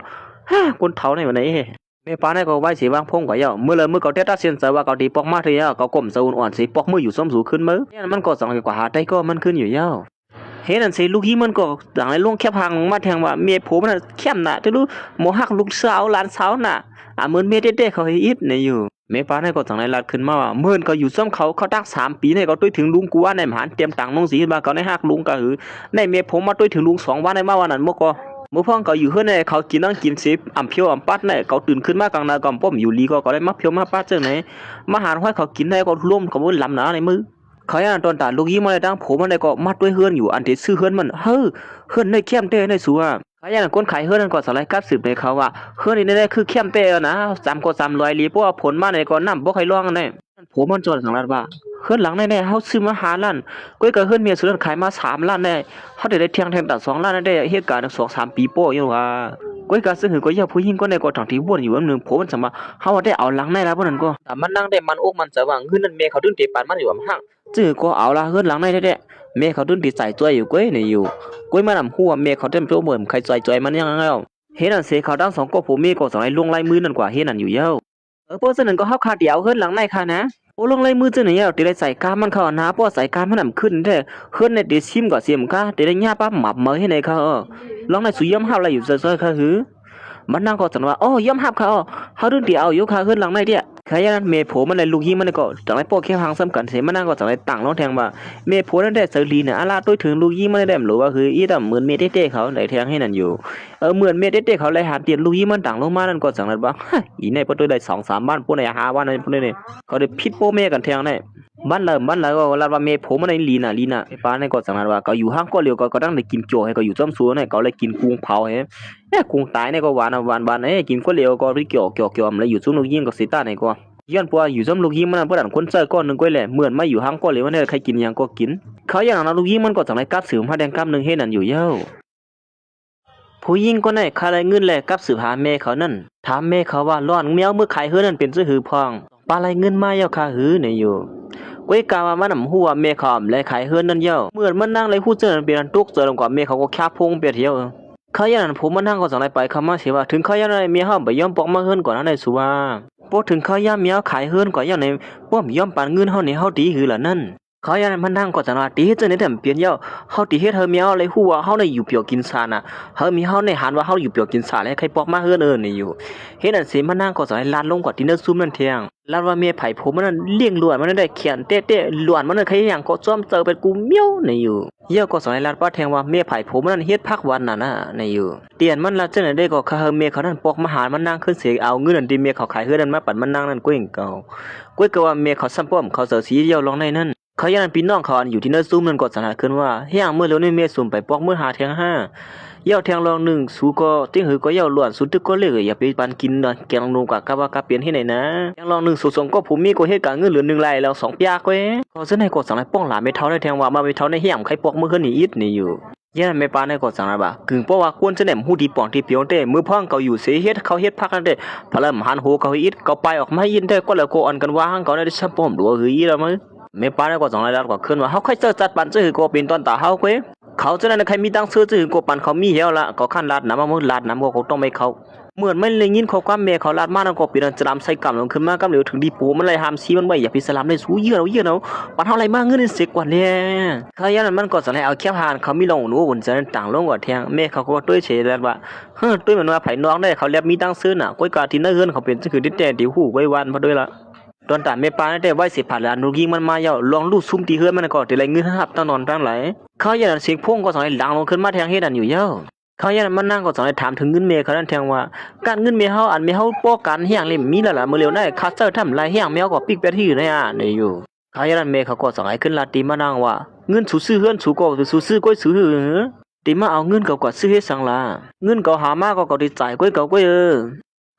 วคนเฒ่าในวันไหนแม่ป้าในก็ไว้สิวางพงกว่าเยาเมื่อเลยเมื่อเขาเตตัดเส้นเสว่าเขาตีปอกมาเทียเขาก้มสะอุ่นอ่อนสิปอกมืออยู่ซ้ำสูขึ้นมื้อเนี่ยมันก็สังกว่าหาได้ก็มันขึ้นอยู่เยาเห็นนั่นสิลูกยิงมันก็ต่างในล่วงแคบหางมาแทงว่าเมียผมน่ะเข้มน่ะจะรู้หมอฮักลูกสาวหลานสาวน่ะ เหมือนเมเต้ๆเขาให้อิดในอยู่เมป้าในก็จังไรลัดขึ้นมาว่าเมื่อนก็อยู่ซ้ำเขาตั้ง3 ปีในก็ตุ้ยถึงลุงกูว่าในมหาเตรียมตังน้องสีมาเขาในหักลุงก็หือในเมผมมาตุ้ยถึงลุง2 วันในมาวันนั้นมก็มื่อพ่อเขาอยู่เฮือนในเขากินนั่งกินสิอ่ำเพียวอ่ำปัดในเขาตื่นขึ้นมากลางนาก่อมป้อมอยู่ลีก็ได้มาเพียวมาปัดเจ้าไหนมาหาห้อยเขากินในก็ร่วมเขาบ่ลำหนาในมือเขาอย่างตอนตาลูกยิ้มมาในดังผมมันในก็มัดด้วยเฮือนอยู่อันที่ซื้อเฮือนมันเฮือนในเข้มเต้ในสัวเขาอย่างคนขายเฮือนนั่นก็สลายกับสืบในเขาว่าเฮือนนี่ได้คือเข้มเต้นะ300 ลีเพราะว่าผลมาในก็น้ำบ่ใครร้องในผมมันจอดสังรัดว่าเฮือนหลังในเฮาซื้อมา5 ล้านก้อยก็เฮือนเมียสุดขายมา3 ล้านได้เฮาได้เที่ยงแทงตัด2 ล้านได้เหตุการณ์2-3 ปีโป้อยู่ว่าก้อยก็ซื้อหือก็อย่าผู้หญิงก็ในก็ทางที่วนอยู่อันนึงผมมันสมาเฮาได้เอาหลังในแล้วบ่นั่นก็แต่มันนั่งได้มันอกมันจะว่าเงินนั้นเมเขาดึงเตปานมันอยู่ว่าหั่งจื้อก็เอาละเฮือนหลังในได้เมเขาดึงติใส่ตัวอยู่ก้อยนี่อยู่ก้อยมานำหัวเมเขาเต็มโปรเหมือนใครจอยมันยังแล้วเฮ็ดอันเสเขาดัง2ก็ผมมีก็สองไอ้ลงลายมือนั่นกว่าเฮ็ดนั่นอยู่เย้าเพราะฉะนั้นก็เฮาคาเดียวเฮือนหลังในค่ะนะโอ้ลงลายมือจังไหนเย้าติได้ใส่การมันเข้าหน้าป้อใส่การมันนำขึ้นแท้เฮือนในติซิมก็เสียมกะติได้หญ้าป้าหมับมื้อให้ในเขาลองในสุยยำหาอะไรอยู่ซอยๆค่ะหือมันนั่งก็สันว่าย่อมหับเขาเฮาดึงติเอาอยู่ค่ะขึ้นหลังในเด้ใครยันเมโผมันในลูกหิมันก็จังได๋ป้อแค่หางซ้ำกันเสมันนั่งก็จังได๋ตั้งลงแทงว่าเมโผนั่นได้เสรีน่ะอะล่ะตุ้ยถึงลูกหิมันได้หรือว่าคืออีตำเหมือนเมเต้ๆเขาได้แทงให้นั่นอยู่เหมือนเมเต้ๆเขาเลยหาเตียนลูกหิมันตั้งลงมานั่นก็จังได๋ว่าอีในป้อตุ้ยได้2-3 บ้านป้อใน5 วันนั่นป้อนี่เขาได้ผิดโป้แม่กันแทงได้บ้านแล้วก็ลาว่าเมโผมันในลีน่ะไอ้ป้าในก็จังได๋ว่าก็อยู่ห้างก็เลียวก็ตั้งได้กินโจให้ก็อยู่ซ้ำซัวเนี่ยก็เลยกินกุ้งเผาให้กุ้งตายเนี่ยก็หวานกินก็เลียวก็ริเกี่ยวๆแล้วอยู่ซุ่มลูกหิก็สิตาในก็ย้อนปัวอยู่ซ้ำลูกหิมันเพิ่นคนเจอก้อนนึงก้อยแหละเหมือนมาอยู่ห้างก็เลยว่าเนี่ยใครกินยังก็กินเขาอย่างนั้นลูกหิมันก็จังได๋กับสืบผ้าแดงกับนึงเฮ็ดนั่นอยู่เย้าผู้หญิงก็ได้ค่าได้เงินแลกกับสืบหาแม่เขานั่นถามแม่เขาว่าร้อนแมวมื้อขายเฮือนั่นเป็นซื่อหือพองปลาไหลเงินมาเย้าค่าหือเนี่ยอยู่ก้อยกาว่ามันนำหัวแม่เขาและขายเฮือนนั่นเย้าเหมือนมันนั่งเลยฮู้เจอนั่นเป็นอันตุกเจอลงกว่าแม่เขาก็คาพงเปียเที่ยวเขาอย่างนั้นผมมันนั่งก็จังได๋ไปคำมาสิว่าถึงเขาอย่างนั้นเมียเฮาบ่ยอมปอกมาเฮือนก่อนนั้นได้สุว่าพอถึงเขาย่าเมียขายเฮือนก่อนอย่างในบ่ยอมปานเงินเฮานี่เฮาดีหือล่ะนั่นเขาอย่างนั้นมันนั่งก็จังว่าตีเจอในแต่เปลี่ยนเย้าเฮาติเฮ็ดเฮาเมียเลยฮู้ว่าเฮาได้อยู่เปียวกินซาน่ะเฮามีเฮาในหันว่าเฮาอยู่เปียวกินซาแล้วใครปอกมาเฮือนนี่อยู่เฮ็ดนั่นสิมันนั่งก็จังได๋ลาดลงกว่าที่เนื้อซุ่มนั่นเที่ยงลาดว่าเมียไผผมมันเลี้ยงล้วนมันได้เขียนเต้ๆล้วนมันใครอย่างก็จ้อมเจอเป็นกูเมียวนี่อยู่เย้าก็สอนให้ลาดป้าแทงว่าเมียไผผมมันเฮ็ดพักวันน่ะนะนี่อยู่เตียนมันละจังได๋ได้ก็คาเมียเขานั่นปอกมาหามันนั่งขึ้นเสียเอาเงินนั่นที่เมียเขาขายเฮือนนั่นมาปัดมันนั่งนั่นก้อยเก่าก้อยก็ว่าเมียเขาซ้ำป้อมเขาเสือสีเดียวลงในนั่นเขายันพี่น้องเขาอันอยู่ที่เนื้อซุ่มนั่นก็สนาขึ้นว่าเฮียงเมื่อแล้วนี่เมียซุ่มไปปอกมื้อหาแทง5เย้าแทงรอง1สูก็ติ้งหือก็เย้าล้วนสุดตึกก็เลยอย่าไปปานกินนะแกงนูกะว่ากะเปลี่ยนให้ไหนนะแทงรอง1สู2ก็ผมมีก็เฮ็ดการเงินเหลือ1ไร่แล้ว2ปยากเว้ยเขาซะในก็สังไดป้องหลาไม่เท่าได้แทงว่ามาไม่เท่าในเฮียงใครปอกมื้อคืนนี่อิดนี่อยู่ยันไม่ปานในก็สังไดบ่กึ่งเพราะว่าควรจะแหนมฮู้ดีป่องที่เปียวเต้มือพ่องเขาอยู่เสียเฮ็ดเขาเฮ็ดพักนั่นเด้พลัมหันโหเขาอิดเขาไปออกมายินได้ก็แล้วก็อ่อนกันว่าเขาได้ซับป้อมดูหืออีแล้วมั้ยเมป้าได้ก็จังได๋แล้วก็ขึ้นว่าเฮาค่อยเจอจัดปันซื่อก็เป็นตอนตาเฮาเว้ยเขาจะนั้นใครมีตังซื้อซื่อก็ปันเขามีแล้วละก็คั่นลาดน้ำมามื้อลาดน้ำก็ต้องไม่เขาเหมือนไม่เลยยินข้อความแม่เขาลาดมานั่นก็เป็นจะลำใส่กำลงขึ้นมากำเหลวถึงดีปูมันเลยหามซีมันไว้อย่าพิสลามได้สู้เยอะเอาปันเท่าไรมากเงินเสียกว่าเนี่ยเขาอย่างนั้นมันก็จะให้เอาแคบหานเขามีลงหนูบนจะต่างลงกว่าแทงแม่เขาก็ด้วยเฉยแล้วว่าด้วยเหมือนว่าไผ่น้องได้เขาเรียบมีตังซื้อน่ะก้อยกาที่นั่นเฮือนเขาเป็นก็คือดิแต่ดิหูไว้วันพอด้วยละตอนตาเมปาได้ไว้สิผ่านแล้วนูยิงมันมาเยาลองลูกซุ่มตีเฮือนมันก็ได้ไรเงินหับตั้งนอนตั้งไหลเขาอย่างนั้นเสียงพุ่งก็จะให้ดังลงขึ้นมาแทงเฮ็ดอันอยู่เยาเขาอย่างนั้นมันนั่งก็จะให้ถามถึงเงินเมเขานั่นแทงว่าการเงินเมเฮาอันเมเฮาป้อกันเฮียงเล่มมีแล้วล่ะมื้อเร็วได้คัสเตอร์ทำลายเฮียงแมวก็ปิกไปที่อยู่ในนี่อยู่เขาอย่างนั้นเมเขาก็จะให้ขึ้นลาตีมานั่งว่าเงินซื้อเฮือนสูก็ซื้อก้อยซื้อตีมาเอาเงินเก่าซื้อเฮ็ดสังล่ะเงินเก่าหามาก็ได้จ่ายก้อยเก่าก้อย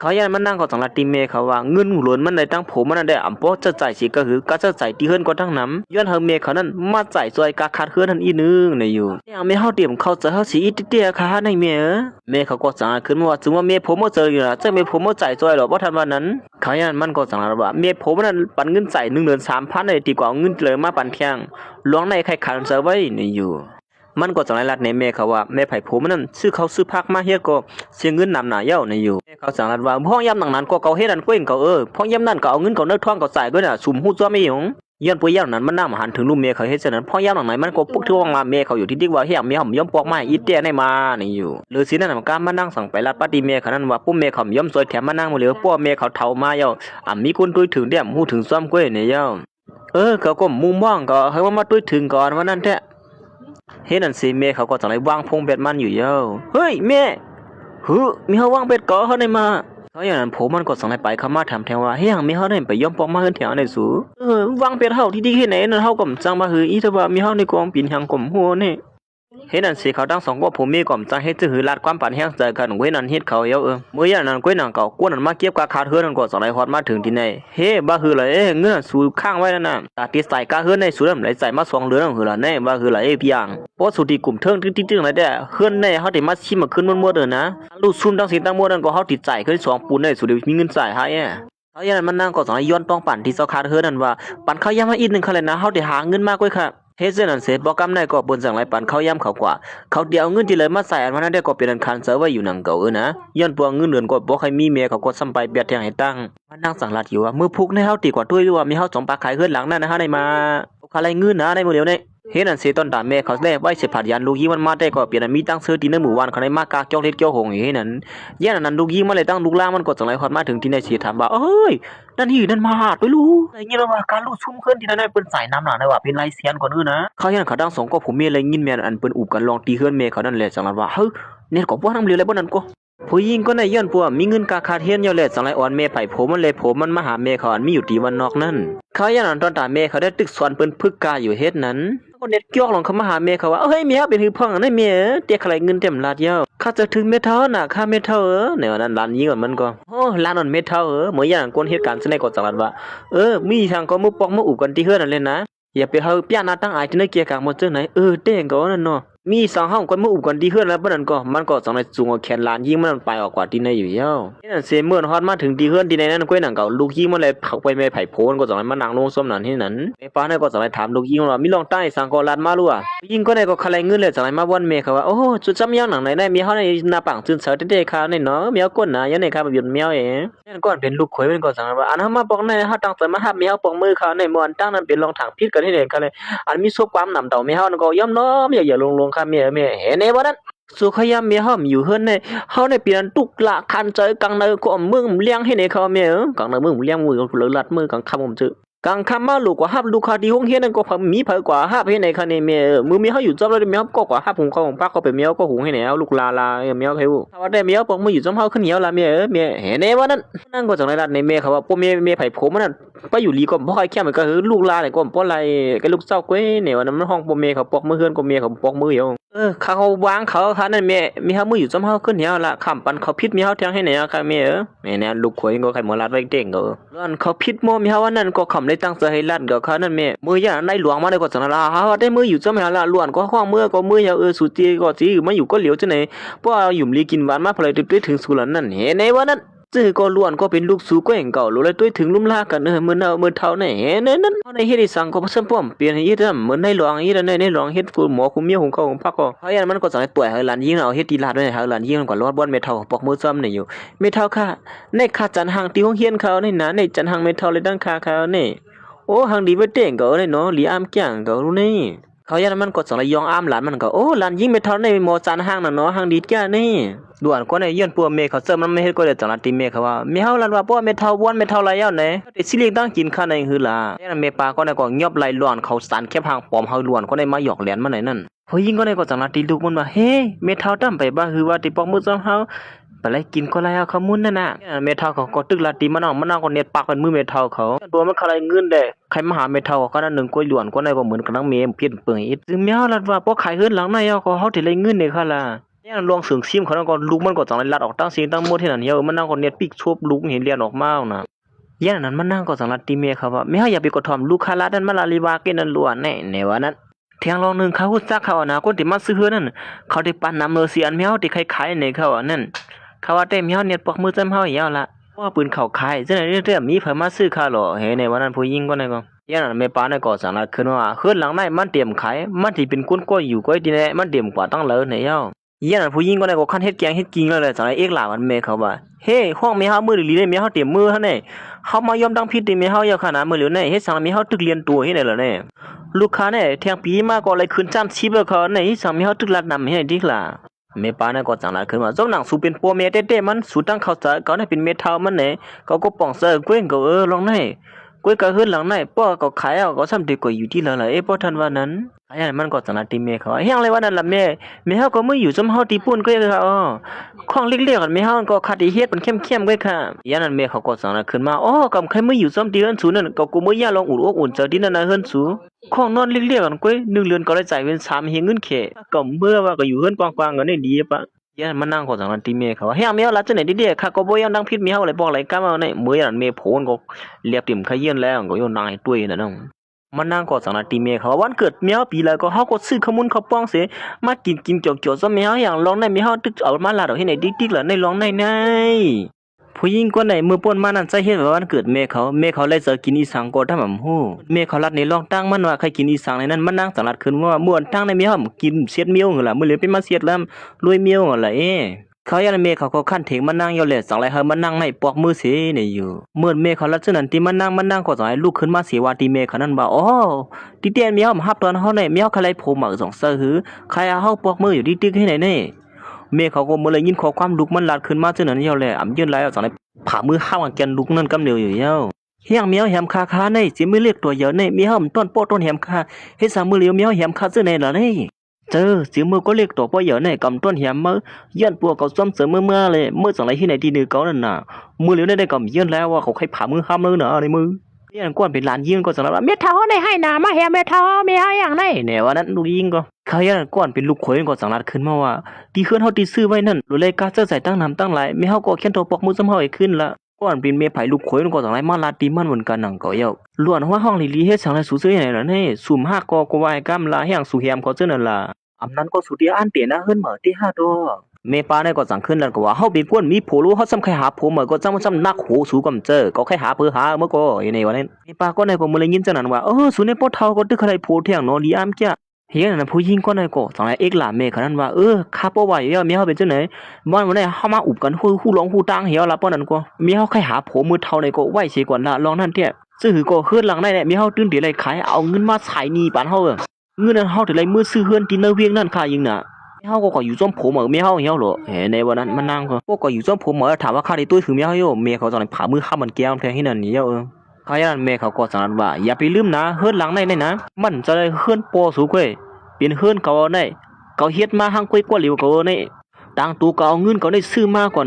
เขายันมันนั่งก็จังลาตีเมเขาว่าเงินหลวนมันได้ตั้งผมมันได้อำป้อจะจ่ายสิก็คือก็จะจ่ายที่เฮือนก็ทั้งน้ำย้อนเฮาเมเขานั้นมาจ่ายซอยกาขาดเฮือนนั่นอีนึงในอยู่ยังไม่เฮาเตรียมเขาจะเฮาสิอีเตี้ยค่ะในเมเขาก็จังขึ้นว่าถึงว่าเมผมบ่เจออยู่ล่ะจะเมผมบ่จ่ายซอยหรอกบ่ทันวันนั้นเขายันมันก็จังลาว่าเมผมนั้นปันเงินจ่าย1 เดือน 3,000ได้ดีกว่าเงินเลยมาปันแข้งหลวงในใครขันเซอร์ไว้ในอยู่มันก็จังไรลัดในแม่เขาว่าแม่ไผ่ผมนั่นซื้อเขาซื้อพักมาเฮ็ดก็เสียเงินนำหน้าเย้าในอยู่แม่เขาจังลัดว่าพ่อยามหนังนั้นก็เก่าเฮ็ดอันก้อยเก่าพ่อยามนั้นก็เอาเงินเก่าเนื้อท่องเก่าจ่ายก็น่ะสุ่มฮู้จ้อไม่หยง ย้อนปุยย่างนั้นมันน่ามาหันถึงลูกเมียเขาเฮ็ดฉะนั้นพ่อย่างหลังไหนมันก็ปุกที่ว่างมาเมียเขาอยู่ที่ดิว่าเฮียเมียหอมย่อมปอกไม้อีเตี้ยในมานี่อยู่หรือสินั่นมันก็มานั่งสั่งไปลัดปฏิเมียเขานั้นว่าปุ้มเมียเขาย่อมสวยแถมมานั่งมาเหลือป้อเมียเขาเฒ่ามาเย้ามีคนตุ้ยถึงเดี่ยมฮู้ถึงซ้อมก้อยเนี่ยเย้าเขาก็มุมมองก็ให้ว่ามาตุ้ยถึงก่อนว่านั่นแท้เฮ็ดนั่นสิเมียเขาก็จังได๋วางพงเบ็ดมันอยู่เย้าเฮ้ยแม่มีเฮาวางเบ็ดก่อเฮาได้มาเขาอย่างนั้นผมมันก็สั่งให้ไปเขามาถามแทนว่าเฮ้ยมีเฮาได้ไปย่อมปอกมาเฮือนแถวในสูวางเป็ดเฮาที่ดีแค่ไหนนั่นเฮาก็จังมาหืออีแต่ว่ามีเฮาในกองปิ่นหยังกลมหัวนี่เฮ็ดนั่นสิเขาทั้งสองก็ผมมีก่อมจังเฮ็ดจะหือลาดความปานแห้งใจกันเว้ยนั่นเฮ็ดเขาเยอะมื้ออย่างนั้นก้อยนั่นก็กวนนั่นมาเก็บกะขาดเฮือนนั่นก็สั่งให้ฮอดมาถึงที่ไหนเฮ้บ่หือละเงินสูข้างไว้นั่นน่ะตาติใส่กะเฮือนในสูนำไหลใส่มา2เรือนนั่นหือละแน่บ่หือละพี่ยังพอสุที่กลุ่มเทิงตึ้งๆๆนั่นแด้เฮือนในเฮาได้มาชิมมาขึ้นมั่วๆเด้อนะลูกซุ่มทั้งสิทั้งมั่วนั่นก็เฮาติดใจขึ้น2ปูนได้สุดมีเงินจ่ายให้เขาอย่างนั้นมันนั่งก็สั่งให้ย้อนต้องปั่นที่เซาคาเฮือนนั่นว่าปั่นข้าวยำมาอีกนึงคั่นแหละนะเฮาได้หาเงินมากกว่าค่ะเฮ็ดเช่นนั้นเสร็จบ่กำได้ก็บนสั่งไหลปันเขาย่ำเขากว่าเขาเดียวเงินที่เลยมาใส่อันนั้นได้ก็เป็นอันคันเสือไว้อยู่นังเก่านะย้อนปวงเงินเดือนก็บ่ใครมีเมียเขาก็ซ้ำไปเบียดแทงให้ตั้งมันนั่งสั่งลัดอยู่ว่ามือพุกในเฮาตีกว่าด้วยหรือว่ามีเฮา2ปากขายเฮือนหลังนั่นนะฮะได้มาอะไรเงินนะได้มื้อเดียวนี่เฮ็ดนั่นเสต้นตาแม่เขาแลไว้สิผัดยันลูกยิงมันมาได้ก็เปลี่ยนมีตั้งซื้อที่ในหมู่บ้านเขาได้มากากจอกเล็ดเกี่ยวหงอย่างนี้นั่นแย่นั้นลูกยิงมันเลยตั้งลูกล่างมันก็จังไรฮอดมาถึงที่ในสิถามว่าเอ้ยนั่นนี่นั่นมาไปรู้อะไรเงี้ยว่าการลูกชุ่มขึ้นที่นั่นเป็นสายน้ำหนาได้ว่าเป็นไรเสียนก่อนอื่นนะเขาอย่างเขาดังสองก็ผมมีอะไรยินแม่นอันเปิ้นอุบกันลองตีเฮือนแม่เขานั่นแหละจังนั้นว่าเฮ้ยเนี่ยก็บ่ทำเร็วเลยบ่นั่นก็ผู้หญิงก็ในย้อนปัวมีเงินกาคาเทียนเยอะเลยจังไรอ่อนแม่ไผผมมันเลยผมมันมาหาแม่เขาอันมีอยู่ที่วันนอกนั่นเขาอย่างนั้นตอนตาแม่เขาได้ตึกสอนเปิ้นพึกกาอยู่เฮ็ดนั้นคนเด็ดเกี่ยวลงเขามาหาแม่เขาว่าเฮ้ยแม่เป็นหือพ่องนะแม่เตี้ยใครเงินเต็มลาดเยาข้าจะถึงเม็ดเท่าน่ะค่าเม็ดเท่าในวันนั้นร้านยิงก่อนมันก็ร้านนั้นเม็ดเท่าเหมือนอย่างคนเหตุการณ์สมัยก่อนจังหวัดว่ามีทางก็มุปอกมุอุบกันที่เฮือนนั่นเลยนะอย่าไปเฮาเปียนาตั้งอายที่ในเกียร์กลางหมดจังไหนเต้งก็นั่นเนาะมี2ห้องคนมุอุบกันที่เฮือนแล้วบ่นั้นก็มันก็จังได๋สูงกว่าแขนล้านยิงมันไปออกกว่าที่ในอยู่เยานั่นเสมื้อฮอดมาถึงที่เฮือนที่ในนั้นก้อยนั่นก็ลูกยิงมันเลยผลักไปแม่ไผโพนก็จังได๋มานั่งลงส้มนั่นที่นั้นไอ้ป้าเนี่ยก็จังได๋ถามลูกยิงว่ามีลองใต้สังก็ลานมารู้อ่ะยิงก็ได้ก็คลายเงินเลยจังได๋มาวนแม่เขาว่าโอ้จุดจำยังหนังไหนได้มีเฮาในหน้าปังซื่นเสาเด้ๆค่ะในเนาะเมียก้นน่ะยังในค่ะบ่หยุดเมียวนั่นก็เป็นลูกเขยมันก็จังว่าอันเฮามาบอกในเฮาตั้งใจมาหับเมียปองมือเขาในม่วนตั้งนั้นเป็นรองทางผิดกันที่ไหนกันเลยอันมีซบความนำเต่าเมียเฮาก็ยอมเนาะอย่าลงค่ะเมียเห็นแน่บ่นั้นสุขยามเมียเฮาอยู่เฮือนในเฮาได้เปลี่ยนตุกละคันใจกังในก็มึงเลี้ยงให้ในเขาเมียกังในมึงเลี้ยงมือเลลัดมือกังคำผมจื้อกลางคำมาลูกกว่าฮับลูกค้าที่ห้องเฮียนนั่นก็มีเผอกว่าฮับให้ในคันนี้เมียมือมีเฮาอยู่จอบแล้วเมียก็กว่าฮับหุงเขาของป้าก็เป็นเมียก็หุงให้แนวลูกลาเมียเขาถ้าว่าได้เมียปองมืออยู่จอมเฮาขึ้นเหี่ยวละเมียเห็นแน่ว่านั้นนั่นก็จังได๋ล่ะในเมียเขาว่าบ่เมียไผผมมันไปอยู่ลีก็บ่ค่อยแค่มันก็คือลูกลาเนี่ยก็บ่ไรก็ลูกเจ้าก้อยเนี่ยว่านั้นมันห้องบ่เมียเขาปอกมือเฮือนก็เมียเขาปอกมืออยู่เขาวางเขาค่ะนั่นเมียเฮามืออยู่จอมเฮาขึ้นเหี่ยวละคำปันเขาผิดเมียเฮาแทงให้แนวค่ะเมียแน่ลูกข่อยก็ใครบ่ลาดไว้เด้งก็แล้วอันเขาผิดบ่เมียเฮาว่านั้นก็คำได้ตั้งใจให้ลาดก็ค่ะนั่นแม่มือย่างในหลวงมาได้ก็จังละเฮาได้มืออยู่จอมเฮาละล้วนก็ข้องมือก็มือยาวสุจีก็สิมาอยู่ก็เหลียวจังไหนเพราะอยู่ลีกินหวานมาพลอยตุ้ยถึงสุลันนั่นเห็นไหนว่านั้นจื้อก็ล้วนก็เป็นลูกสู่ก็แห่งเก่ารู้เลยตุ้ยถึงลุ่มลากันมื้อเท่าไหนเห็นนั้นเฮาได้เฮ็ดให้สังก็บ่ซั่นป้อมเปลี่ยนให้เฮ็ดเหมือนในหลวงอีนั่นในหลวงเฮ็ดกูหมอกูเมียของเขาของพักก็เฮาอย่างมันก็จังให้ป่วยให้หลานยิงเอาเฮ็ดตีลาดด้วยให้หลานยิงก่อนรอดบ่อนเมทัลปอกมือซ้ำนี่อยู่เมทัลค่ะในค่าจันหังที่ห้องเฮียนเขานี่นะในจันหังเมทัลเลยดังค่าเขานี่โอ้หังดีไปเต้งก็เลยเนาะลีอามแก่งก็รู้นี่เขาอย่างมันก็จังเลยยองอามหลานมันก็โอ้หลานยิงเมทัลในหมอจันหังน่ะเนาะหังดีแก่นี่ด่วนก็ในย้อนปัวเมเขาเสริมมันไม่เฮ็ดก็เลยจังละตีเมเขาว่าเมเฮาลันว่าปัวเมทัลวนเมทัลไรยาวไหนแต่สิเลียงตั้งกินข้าในหือล่ะเนี่ยเมปาก็ในก็ยอบไหลล้วนเขาสารแคบหางปอมเฮาล้วนก็ในมาหยอกแหลนมาไหนนั่นพอยิงก็ในก็จังละตีลูกมันว่าเฮ้เมทัลตั้มไปบ้าหือว่าติปอกมือซ้ำเฮาไปไล่กินก็ไล่เอาขมุนนั่นน่ะเมทัลเขาก็ตึกละตีมันเอาก็เน็ตปากเป็นมือเมทัลเขาตัวมันคลายเงินได้ใครมาหาเมทัลก็นั่นนึงก้อยล้วนก็ในก็เหมือนกับนังเมเพี้ยนเปื่อยซึ่งเมียลัดว่าพอขายเฮือนหลังในเอาก็เฮาสิไล่เงินได้ค่ะล่ะเนี่ยลองเสียงซิมเขานั่นก็ลูกมันก็จังได๋ลัดออกตั้งเสียงตั้งหมดที่นั่นมันนั่งก็เน็ตปิกชบลูกเห็นเลียนออกมาน่ะอย่างนั้นมันนั่งก็จังลัดตีเมเขาว่าแม่เฮาอย่าไปกดถ่อมลูกค้าละนั่นมาลาลีวาเกนั่นล้วนแน่ว่านั้นเที่ยงลองนึงเขาฮู้จักเขานะคนที่มาซื้อเฮือนนั่นเขาได้ปั้นน้ำเนอเสียนแมวที่ขายในเขานั่นเขาว่าแต่แมวเน็ตปอกมือจำเฮาอย่างละว่าปืนเขาขายจังได๋เรื่องมีเพิ่นมาซื้อค่าหรอเฮ้ในวันนั้นผู้หญิงก็ได้ก็อย่างนั้นแม่ป้าในก็จังลัดขึ้นว่าเฮือนหลังในมันเตรียมขายมันสิเป็นก้นก้อยอยู่ก้อยที่ไหนมันเตรียมกว่าตั้งเลยเนี่ย ยันผู้หญิงก็ได้ก็คันเฮ็ดแกงเฮ็ดกินแล้วแหละจังได๋เอกหลามันแม่เขาว่าเฮ้ห้องแม่เฮามือลีได้แม่เฮาเต็มมือหั่นแน่เฮามายอมดังผิดที่แม่เฮาอย่าขนาดมื้อเหลียวแน่เฮ็ดสังแม่เฮาตึกเรียนตัวเฮ็ดได้แล้วแน่ลูกค้าแน่เที่ยงปีมาก็เลยคืนจ้ำชีพเขาแน่เฮ็ดสังแม่เฮาตึกลัดนำให้ดิล่ะแม่ป้าน่ะก็จังหลายขึ้นว่าจงหนังสู่เป็นปัวแม่เต้ๆมันสู่ตั้งเข้าใจก็ได้เป็นเม็ดเท่ามันแน่เขาก็ป้องเซอก้วยก็ลองได้ก้วยก็เฮือนหลังไหนป้อก็ขายเอาก็ซ้ำดีกว่าอยู่ที่แล้วล่ะป้อทันว่านั้นไอ้นั่นมันก็จังหลายตีแม่เขาเฮียงเลยว่านั่นล่ะแม่เฮาก็มืออยู่ซุมเฮาตีปุ่นก็ค่ะของเล็กๆกันแม่เฮาก็คัดเฮ็ดมันเข้มๆก็ค่ะยานั้นแม่เขาก็จังหลายขึ้นมากำใครมืออยู่ซ้ำตีเฮือนสูนั่นก็กูมือย่าลองอุ่นอกอุ่นใจที่นั่นน่ะเฮือนสูของนอนเล็กๆกันก้วย1เดือนก็ได้จ่ายเป็น3เฮงเงินแค่ก็เมื่อว่าก็อยู่เฮือนกว้างๆกันนี่ดีปะยันมันนั่งก็จังนั้นตีเมเขาเฮียแมวละจังไหนดิค่ะก็บ่ยังดังผิดเมียวเลยบอกอะไรกะมาเนี่ยมื้อยันเมโผนก็เรียบติ่มขยี้แล้วก็โยนนางให้ตุ้ยนั่นน้องมันนั่งก็จังนั้นตีเมเขาวันเกิดเมียวปีแล้วก็เฮาก็ซื้อขมุนข้าวป้องเสมากินเกี่ยวๆซะเมียวอย่างลองได้เมียวตึกเอามาลาดเอาให้ไหนติ๊กๆล่ะในลองในผู้หญิงคนไหนมือป่นมานั่นใจเฮ็ดว่าวันเกิดแม่เขาเลยจะกินอีสังก็ทำหำฮู้แม่เขารัดในลองตั้งมันว่าใครกินอีสังในนั้นมันนั่งสังลัดขึ้นว่าม่วนตั้งในเมียวกินเสียดเมียวหั่นล่ะมื้อเหลือเป็นมาเสียดแล้วรวยเมียวหั่นล่ะเขายันเมเขาก็ขั้นเถงมันนั่งอยู่แหละสังไรเฮามันนั่งในปอกมือเสนี่อยู่เมื่อเมเขาลัดจังนั้นที่มันนั่งก็จะให้ลุกขึ้นมาเสียว่าที่เมเขานั้นว่าติเตียนเมียวมาฮับตอนเฮาในเมียวใครโผล่มา2เซอหือใครเฮาปอกมืออยู่ที่ตึกให้ไหนนี่เมเขาก็เมื่อเลยยินข้อความลุกมันลัดขึ้นมาจังนั้นอยู่แหละอำยืนไหลเอาจังไรผ่ามือห้าวกันลุกนั่นกำเดียวอยู่เย้าเฮียงเมียวแหมคาในสิมือเรียกตัวเยอะในเมียวต้นโป้ต้นแหมคาเฮ็ดสามมือเลียวเมียวแหมคาซื่อในล่ะนี่เจอสิมือก็เรียกตัวป้อเยอะในกำต้นแหมมือย้อนปัวเขาซ้ำเสมอเลยมือจังไรที่ไหนที่นึกเขานั่นน่ะมือเลียวได้กำย้อนแล้วว่าเขาใครผ่ามือห้ามเลยน่ะในมือเฮียงก้อนเป็นหลานยิงก็จังไรว่าเม็ดเท้าได้ให้นามาแหมเม็ดเท้ามีให้อย่างไหนแนวว่านั้นลูกยิงก็เขายันก้อนเป็นลูกข่อยก็จังไรขึ้นมาว่าที่คืนเฮาที่ซื้อไว้นั่นรู้เลยกาเจอใส่ตั้งน้ำตั้งหลายไม่เฮาก็เขียนตัวปอกมือซ้ำเฮาให้ขึ้นละก่อนเป็นเมไผลูกข่อยก็จังไรมาลาตีมันเหมือนกันนังก็เยาล้วนว่าห้องลีเฮ็ดจังไรสู้ซื้อไหนล่ะนี่สุ่ม5ก็ว่าให้กำลาแห่งสู่แหมเขาเจอนั่นล่ะอำนั้นก็สุดที่อันเตียนะเฮิรนเหมือที่5ตัวเมป้าเนี่ยก็จังขึ้นแล้วก็ว่าเฮาเป็นคนมีโผรู้เฮาซ้ำใครหาโผเหมือก็จังนักโหสู่กำเจอก็ใครหาเพื่อหาเมื่อก็อยู่ในวันนั้นเมป้าก็ได้ก็มื้อเลยยินจังนั้นว่าสุในปอเฒ่าก็ตึกใครโผเที่ยงเนาะลีอามแก่เฮียนั่นผู้หญิงก็ได้ก็จังไรเอกหลาเมเขานั้นว่าข้าป้อว่าอยู่เมียเฮาเป็นจังไหนวันนี้เฮามาอุบกันฮู้ร้องฮู้ตังเหี่ยวละป้อนั้นก็เมียเฮาใครหาโผมือเฒ่าในก็ไว้เสียก่อนละลองนั่นแท้ซื่อก็เฮือนหลังได้แหละเมียเฮาตื่นเดี๋ยวเลยขายเอาเงินมาใช้หนี้ปานเฮาเงินนั้นเฮาได้เลยมือซื้อเฮือนที่เนเวียงนั่นค่ายิงน่ะเฮาก็อยู่จอมผมเมียเฮาเหี่ยวหรอในวันนั้นมันนั่งก็อยู่จอมผมถามว่าค่าได้ตุ้ยคือเมียเฮาอยู่เมียเขาจังผ่ามือค้ามันแก้วแท้ให้นั่นนี่เขายันเมียเขาก็จังนั้นว่าอย่าไปลืมนะเฮือนหลังได้นะมันจะได้เฮือนปอสูก้อยเป็นเฮือนเขาได้เขาเฮ็ดมาหังก้อยกว่าเหลียวเขาได้ต่างตูก็เอาเงินเขาได้ซื้อมากกว่า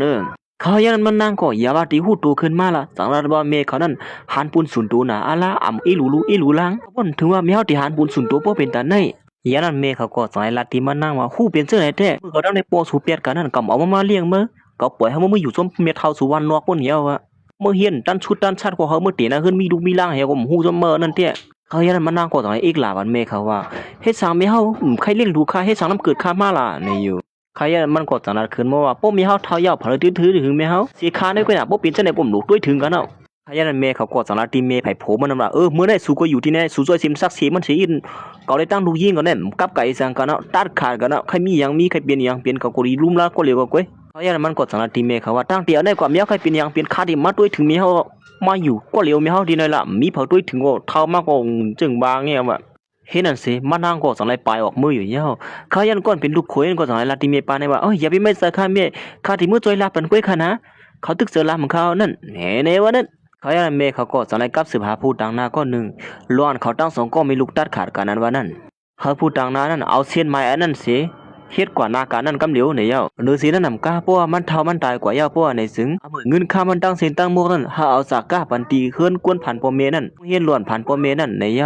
เขายันมันนั่งก็อย่าว่าตีหูตูขึ้นมาละจังนั้นว่าเมียเขานั้นหันปูนสุนตูน่ะอะละอ่ำอีหลูลังบ่นถึงว่าเมียเฮาที่หันปูนสุนตูบ่เป็นตาไหนยานั้นเมเขาก็สายลัดที่มันนั่งว่าฮู้เป็นเสื้อไหนแท้เขาต้องในปอสูเปียดกันนั่นกำเอามาเลี้ยงมื้อก็ปล่อยให้มันอยู่ซ้มเม็ดเท่าสุวรรณนอกป่นเหี่ยวมื้อเฮียนตันชุดตันชาติของเขามื้อเตนะเฮือนมีลูกมีล่างเหี่ยวก็ฮู้ซ้มมื้อนั่นแท้เขายานั้นมันนั่งก็สายอีกหลาวันเมเขาว่าเฮ็ดสร้างเมเฮาใครเลี้ยงดูค่าเฮ็ดสร้างน้ำเกิดค่ามาล่ะนี่อยู่เขายานั้นมันก็จังนั้นขึ้นมาว่าป้อมีเฮาเท่ายาวพลถือถึงเมเฮาสิค่าได้ก็น่ะบ่เป็นจังได๋ผมลูกด้วยถึงกันเนาะขยันเมเขาก็จังละตีเมไผโผมันว่าเมื่อได้สู้ก็อยู่ที่ไหนสู้จอยซิมซักสีมันสิอินก็เลยตั้งลูกยิงกันแน่กับไก่สังกันเนาะตัดขาดกันเนาะใครมีหยังมีใครเป็นหยังเป็นก็กรีลุ่มละก็เหลียวก็ก้อยขยันมันก็จังละตีเมเขาว่าตั้งเตียวได้กว่าเมียใครเป็นหยังเป็นคาที่มาด้วยถึงเมียเฮามาอยู่ก็เหลียวเมียเฮาที่ไหนล่ะมีเผาด้วยถึงก็เท่ามากก็จึงบางเงี้ยว่าเห็นนั่นสิมันนางก็จังไรปลายออกมืออยู่เนาะขยันก่อนเป็นลูกข่อยก็จังไรละตีเมปานได้ว่าอย่าไปไม่ใส่ข้าเมียข้าที่มือจอยลาปันก้อยค่ะนะเขาตึกเสือลาของเขานั่นแหน่ว่านั่นเขายันเมเขาก็จังไรกับสืบหาผู้ต่างหน้าก็หนึ่งล้วนเขาตั้งสองก็มีลูกตัดขาดกันนั้นว่านั่นเขาผู้ต่างหน้านั่นเอาเส้นไม้อันนั้นเสียเฮ็ดกว่านาการนั่นกำเหลียวเนี่ยหรือสินั่นนำกาเพราะว่ามันเท่ามันตายกว่าเเพราะว่าในซึ้งเอาเงินค่ามันตั้งเส้นตั้งหมวกนั่นหาเอาจากกาปันตีเคลื่อนกวนผ่านปอเมนั่นเฮ็ดล้วนผ่านปอเมนั่นใน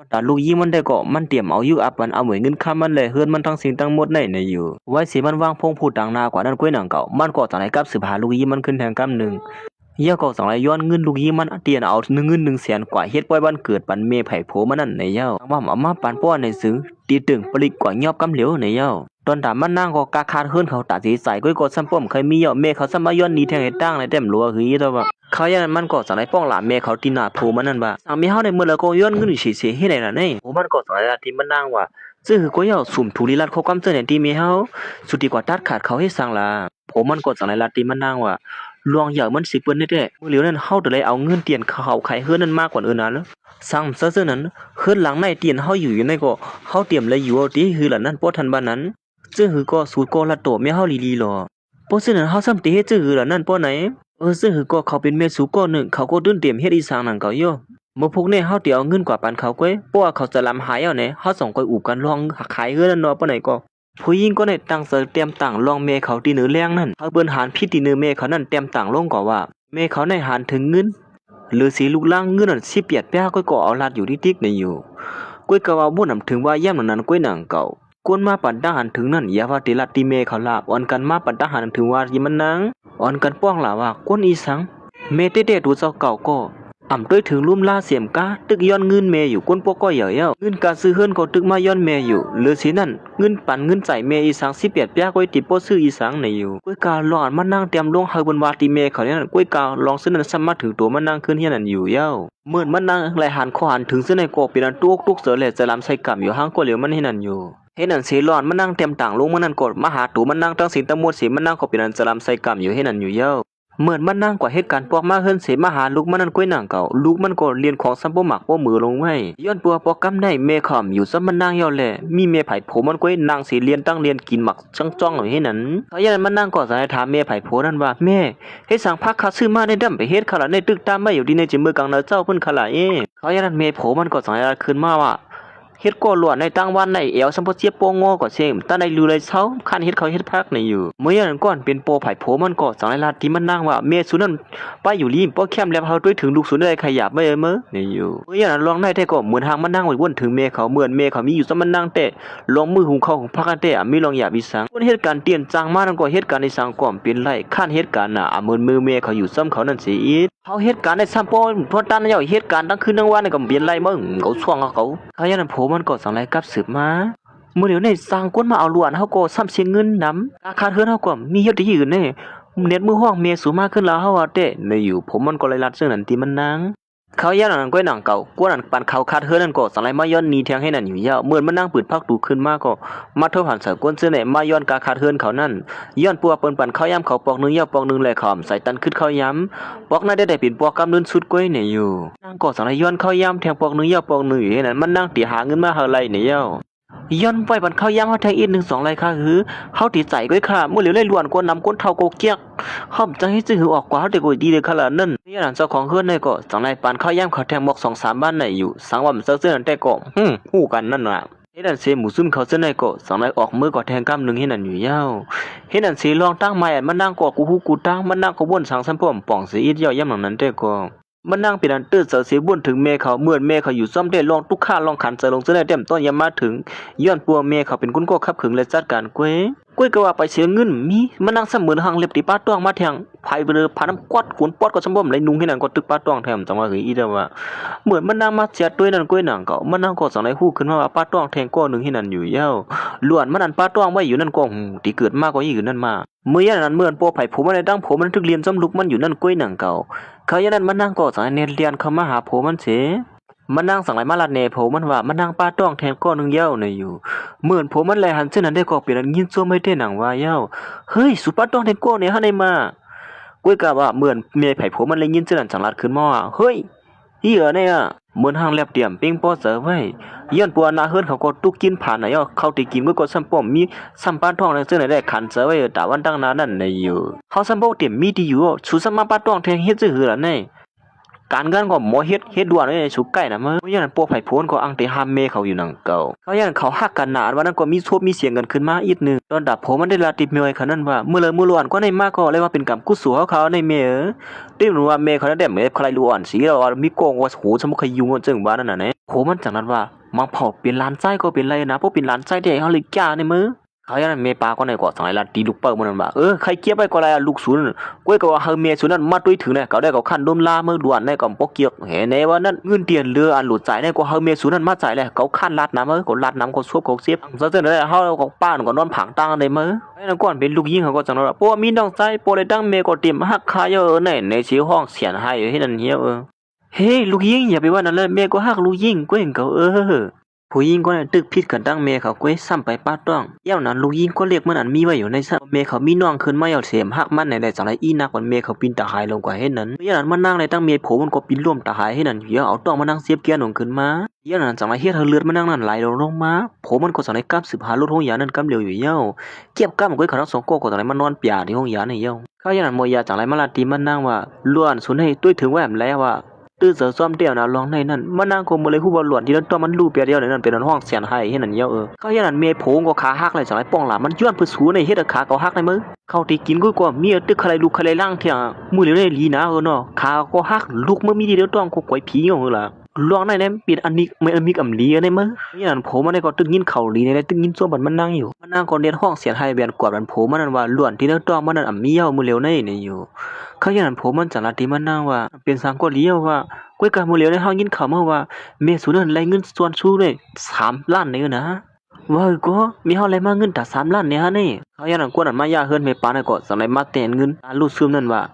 แต่ลูกยิงมันได้ก็มันเตรียมเอาอยู่อับมันเอาเหมือนเงินค่ามันเลยเฮือนมันทั้งสิ่งทั้งหมดในอยู่ไว้สิมันวางพงพูดต่างหน้ากว่านั้นก้อยหนังเก่ามันก็จังไรกับสืบหาลูกยิงมันขึ้นแทงกำหนึ่งก็จังไรย้อนเงินลูกยิงมันเตียนเอาเงิน100,000กว่าเฮ็ดปล่อยวันเกิดปันเมไผโผมันนั่นในว่าเอามาปันป้อในซึ้งตีตึงปลิกกว่ายอบกำเหลียวในตอนถามมันนั่งก็กาคาดเฮือนเขาตัดสิใส่ก้อยก็ซ้ำป้อมเคยมีเมเขาซ้ำมาย้อนนี้แทงให้ตั้งในเต็มรัวคือตัวว่าเขายันมันก็จังไรป้องหลานเมเขาตีหน้าโผมันนั่นว่าสั่งมีเฮาในเมื่อแล้วก็ย้อนเงินเสียให้ไหนล่ะนี่โอ้มันก็จังไรที่มันนั่งว่า ซื่อก็ยาวสุ่มถูลีลัดเขากำเจอเนี่ยตีเมเฮาสุดดีกว่าตัดขาดเขาให้สั่งล่ะผมมันก็สั่งในลาตีมันนางว่าลวงเหยามันสิเปิ้นแท้ๆมื้อเหลียวนั้นเฮาจะได้เอาเงินเตียนเขาไข่เฮือนนั้นมากกว่าอื่นน่ะแล้วสั่งซะนั้นเฮือนหลังในเตียนเฮาอยู่ในก็เฮาเตรียมเลยอยู่เอาติคือล่ะนั้นบ่ทันบ้านนั้นซื่อก็สูตรก็ละโตแม่เฮาลีๆหรอบ่ซื่อนั้นเฮาซ้ำติเฮ็ดซื่อล่ะนั้นป้อไหนซื่อก็เขาเป็นแม่สูก็นึงเขาก็ตื่นเตรียมเฮ็ดอีสางนั่นก็อยู่มื่อพวกเนี่ยเขาเดี๋ยวเอาเงินกว่าปันเขาก้อยเพราะว่าเขาจะลำหายเอาเนี่ยเขาส่งก้อยอู่กันลองขายเงินนั่นเนาะปะไหนก็ผู้หญิงก็เนี่ยตั้งเสือเตรียมต่างลองเมเขาตีเนื้อแรงนั่นเขาเปิ้นหารพิษตีเนื้อเมเขานั่นเตรียมต่างลงก่อว่าเมเขาในหารถึงเงินหรือสีลูกล่างเงินนั่นสิเปียดแป้ก้อยก็เอาลัดอยู่ที่ติ๊กในอยู่ก้อยก็ว่าบ่นำถึงว่าย่ำนั้นก้อยหนังเก่ากวนมาปันทหารถึงนั่นอย่าว่าติลัดตีเมเขาลาบอ่อนกันมาปันทหารถึงว่ายิมันนังอ่อนกันป้องล่ะว่ากวนอีสังเมเตเดดูเจ้าเก่าก็อ่ำด้วยถึงลุ่มล่าเสียมกาตึกย้อนเงินเมอยู่ก้นปอกก็เหย่อเงินการซื้อเฮือนก็ตึกมาย้อนเมอยู่หรือสินั่นเงินปั่นเงินใส่เมอีสังสิเปียดแป้ก้อยติโปซื้ออีสังในอยู่ก้อยกาลองมานั่งเตรียมลงเฮาบนวาติเมเขาเนี่ยก้อยกาลองซื้อนั่นซ้ำมาถึงตัวมานั่งขึ้นเฮียนั่นอยู่เย้าเหมือนมานั่งไหลหันข้อหันถึงซื้อในโกเป็นอันตุกเสือแหละจะลำใส่กำอยู่ห้างก็เหลียวมันเฮียนั่นอยู่เฮ็ดนั่นเสร้อนมานั่งเตรียมต่างลงมานั่นกดมาหาตูมานั่งตั้งศีลตะมวดศีลมานั่งก็เป็นอันจะลำใส่กำอยู่เฮ็ดนั่นอยู่เย้าเหมือนมันนั่งกว่าเหตุการณ์พวกมาเฮิรนเสมาหาลูกมันนั่นก้อยหนังเก่าลูกมันก็เรียนของซัมโบหมักโปมือลงไว้ย้อนปัวปอกกำได้เมขอมอยู่ซ้ำมันนั่งย่อแหละมีเมไผ่โผมันก้อยนางสีเรียนตั้งเรียนกินหมักจ้องๆให้นั้นเขายันมันนั่งก่อสายถามเมไผ่โผนั่นว่าแม่ให้สั่งพักคาซื้อมาได้ดำไปเฮ็ดขละในตึกตามไม่อยู่ดีในจิมือกลางเนเจ้าเพิ่นขละเขายันเมโผมันก็สายคืนมาว่าเฮ็ดก็หลวนในตั้งวันในเอวสัมปเสียโปงอก็เซมตาในลือเลยเช้าคันเฮ็ดเขาเฮ็ดพักในอยู่เมื่อนั้นก่อนเป็นโปไผ่โผมันก็สังลาที่มันนั่งว่าเมสุนั้นไปอยู่ริมป้อแคมแล้วเฮาด้วยถึงลูกสุนได้ขยับไม่เมื่อในอยู่เมื่อนั้นลองได้แต่ก็เหมือนทางมันนั่งไว้วนถึงเมเขาเหมือนเมเขามีอยู่ซะมันนั่งแต่ลองมือหุงข้าวของพักกันแต่มีลองหยาบอีสังคนเหตุการณ์เตียนจางมานั่นก็เหตุการณ์ในสังก่อมเป็นไรคันเหตุการณ์น่ะเหมือนมือเมเขาอยู่ซ้ำเขานั่นสิอีเขาเหตุการณ์ในซ้ำป้อพอตันย่อเหตุการณ์ทั้งคืนทั้งวันก็เปลี่ยนไรมึงเขาช่วงเขายันโผมันก็สังไรกับสืบมาเมื่อเดี๋ยวในสร้างก้นมาเอาล้วนเฮาก็ซ้ำเสียเงินนำราคาเฮือนเฮาก็มีเฮ็ดที่อื่นเนี่ยเน็ตมือห้องเมสูมากขึ้นแล้วเฮาว่าเด้ในอยู่ผมมันก็เลยรัดซึ่งนั่นที่มันนางเขายันนั่นก้อยหนังเก่ากวนนั่นปันเขาคาดเฮือนนั่นก็สังไรมาย้อนหนีแทงให้นั่นอยู่ยาวเหมือนมันนั่งปืดพักดูขึ้นมาก็มาเท่าหันใส่ก้นเสื้อเนี่ยมาย้อนกาคาดเฮือนเขานั่นย้อนปัวเปิ้นปันเขาย้ำเขาปอกนึงยาวปอกนึงแลขอมใส่ตันขึ้นเขาย้ำปอกนั้นได้เป็นปอกกำนึนสุดก้อยเนี่ยอยู่นางก็สังไรย้อนเขาย้ำแทงปอกนึงยาวปอกนึงอยู่ให้นั่นมันนั่งตีหาเงินมาเฮาไรเนี่ยยาวย้อนไปบันเข้าย้ำเขาแทงอีก1-2ไรค่ะคือเขาตีใจก้อยค่ะเมื่อเหลียวเลยล้วนกวนนำก้นเท่าโกเกียกเขาจะให้ซื้อออกกว่าเขาแต่ก็ดีเลยขนาดนั้นนี่หลานเจ้าของเฮือนในก็สังไรปานเข้าย่ำเขาแทงบอก2-3บ้านไหนอยู่สังว่ามันเสื้อนั่นแต่ก็ฮู้กันนั่นน่ะเฮ็ดนั่นเสหมูซุ่มเขาเสื้อในก็สังไรออกมือก็แทงกำนึงเฮ็ดนั่นอยู่ยาวเฮ็ดนั่นเสลองตั้งไม้มันนั่งก็กูฮู้กูตั้งมันนั่งก็บ่นสังสัมป้อมป่องสิอีดย่อย่ำหนังนั้นแต่ก็มันนั่งเป็นอันตื้อเสือเสียบ่นถึงเมเขาเหมือนเมเขาอยู่ซ่อมได้ลองทุกข้าลองขันเสือลงเสื้อในเต็มต้นยามมาถึงย้อนปัวเมเขาเป็นคนก็ขับขึงและจัดการก้วยก็ว่าไปเสียเงินมีมันนั่งเสมือนหางเล็บตีป้าต้องมาแทงไผเบลอพาน้ำกวาดขวนปอดก็สมบ่มเลยนุ่งให้นั่นก็ตึกป้าต้องแถมจังว่าคืออีเด้อว่าเหมือนมันนั่งมาเสียด้วยนั่นก้วยหนังก็มันนั่งก็สังไรฮู้ขึ้นมาว่าป้าต้องแทงก้อนึงให้นั่นอยู่ยาวล้วนมันนั่นป้าต้องไว้อยู่นั่นก็ที่เกิดมาก็อยู่นั่นมาเมื่อนั้นเหมือนปอไผผมมันได้ดังผมมันถึกเรียนจำลุกมันอยู่นั่นก้วยหนังเก่าเขาอย่างนั้นมันนั่งก็สังไรเรียนเข้ามาหาผมมันเสมันนั่งสั่งไรมาลัดเนโผมันว่ามันนั่งป้าต้องแทงก้อนนึงเย้าในอยู่เหมือนผมมันแลหันเส้นนั้นได้ก็เปลี่ยนยินซัวไม่ได้หนังว่าเย้าเฮ้ยสุป้าต้องแทงก้อนเนี่ยฮะในมาก้วยกะว่าเหมือนเมียไผ่ผมมันเลยยินเส้นนั้นจังลัดขึ้นมาเฮ้ยเหี้ยเนี่ยเหมือนห้างแลบเตรียมปิ้งป้อเสือไว้ย้อนปัวนาเฮิรนเขาก็ตุกกินผ่านน่ะย่อเขาติกินก็ซ้ำป้อมมีซ้ำป้าต้องในเส้นไหนได้ขันเสือไว้ตาวันตั้งนานนั่นในอยู่เขาซ้ำป้อเตรียมมีที่อยู่ชูซ้ำมาป้าต้องแทงเฮ็ดซื่อหือล่ะในการงานก็หมอเฮ็ดด่วนในสุกไก่น่ะมื้อยันพวกไผโพนก็อังเตหามเมเขาอยู่นังเก่าเขายันเขาฮักกันหนาวันนั้นก็มีมีเสียงกันขึ้นมาอีกนึงตอนดับผมมันได้ลาติเมยขนาดนั้นว่าเมื่อล้วนก็ในมาก็เลยว่าเป็นกรรมกุศลเขาในเมติรู้ว่าเมเขาได้เมใครล้วนสิเรามีโกงว่าโหสมมุติใครยุ่งจึงว่านั่นน่ะโหมันจังนั้นว่ามังเผาเป็นล้านไส้ก็เป็นไรนะเพราะเป็นล้านไส้ได้เขาเลยกล้าในมือเขาอย่างนั้นเมปาก็ในก่อสังไรลัดตีลูกเปิ้ลมันว่าใครเกียบไปก็ไรลูกศูนย์ก้อยก็ว่าเฮเมศูนย์นั้นมาด้วยถึงเนี่ยเขาได้ก็ขั้นดมลาเมื่อด่วนในก่อปกเกียกเห็นในว่านั้นเงินเตียนเรืออันหลุดใจในก็เฮเมศูนย์นั้นมาจ่ายเลยเขาขั้นลัดน้ำก็ลัดน้ำก็ซวบก็เสียบซะจนได้เขาก็ป้านก็นอนผังตั้งในมือไอ้นั่นก่อนเป็นลูกยิงเขาก็จังว่าปัวมีน้องใจปัวเลยตั้งเมก็เตรียมหักคาเยอะในชีห้องเสียนให้ให้นั่นเหี้ยเฮ้ลูกยิงอย่าไปว่านั่นเลยเมก็หักลูกยิงก็เห็นเขา ผู้หญิงก็ตึกผิดกันตั้งเมเขาก้วยซ้ำไปป้าต้องเย้านั้นลูกยิงก็เรียกมันอันมีไว้อยู่ในซะเมเขามีน้องขึ้นมาเอาเสียมหักมันในได้จังไรอีนักวันเมเขาปีนตาหายลงกว่าให้นั้นเย้านั้นมันนั่งในตั้งเมโผมันก็ปีนร่วมตาหายให้นั้นเย้าเอาต้องมานั่งเสียบเกียร์หนงขึ้นมาเย้านั้นจังไรเฮ็ดเธอเลือดมันนั่งนั่นไหลลงมาโผมันก็จังไรกับสืบหารถห้องยานั้นกำเร็วอยู่เย้าเก็บกับมันก้วยเขาทั้งสองก็จังไรมันนอนเปียที่ห้องยาในเย้าเขาเย้านั้นมวยาจังไรมาลาตีมันนั่งว่าล้วนสุนให้ตุ้ยถึงแหวมแล้วว่าตื้อเสือซ้อมเดียวนะลองในนั้นมันนางคงบ่เลยฮู้บ่หลวนที่นั้นตัวมันรูปเปียเดียวในนั้นเป็นห้องเสียนให้นั่นเยาเขาอย่างนั้นเมโผงก็ขาหักเลยจังไรป้องหลามันย้อนเพื่อสูในเฮ็ดขาเขาหักในมือเขาที่กินก็มีตึกใครลูกใครล่างเที่ยมือเหลียวได้ลีนะเนาะขาก็หักลูกมือมีเดียวต้องก็ก๋วยผีของล่ะลองในนั้นเป็นอันนี้ไม่อันมีกำลีในมืออย่างนั้นโผมันได้ก็ตึกยินเข่าลีในตึกยินซ้อมบัดมันนั่งอยู่มันนั่งก็เรียนห้องเสียนให้เบียนกวาดมันโผมันนั้นว่าหลวนที่นั้นต้องมันนั้นมีเยามือเหลียวในนี่อยู่เขาอย่างนั้นโผมันจังไรที่มันนั่งว่าเป็นสังก็เลี้ยวว่าก้วยกาโมเลียวในห้องยินข่าวมาว่าเมสุนันไล่เงินส่วนชูเลย3 ล้านเนี่ยนะว่าก็มีเฮาไล่มาเงินแต่3 ล้านเนี่ยฮะนี่เขาอย่างนั้นกวนนั้นมายาเฮือนเมปานก็สำหรับมาแต่นเงินลูกซึมนั่นว่า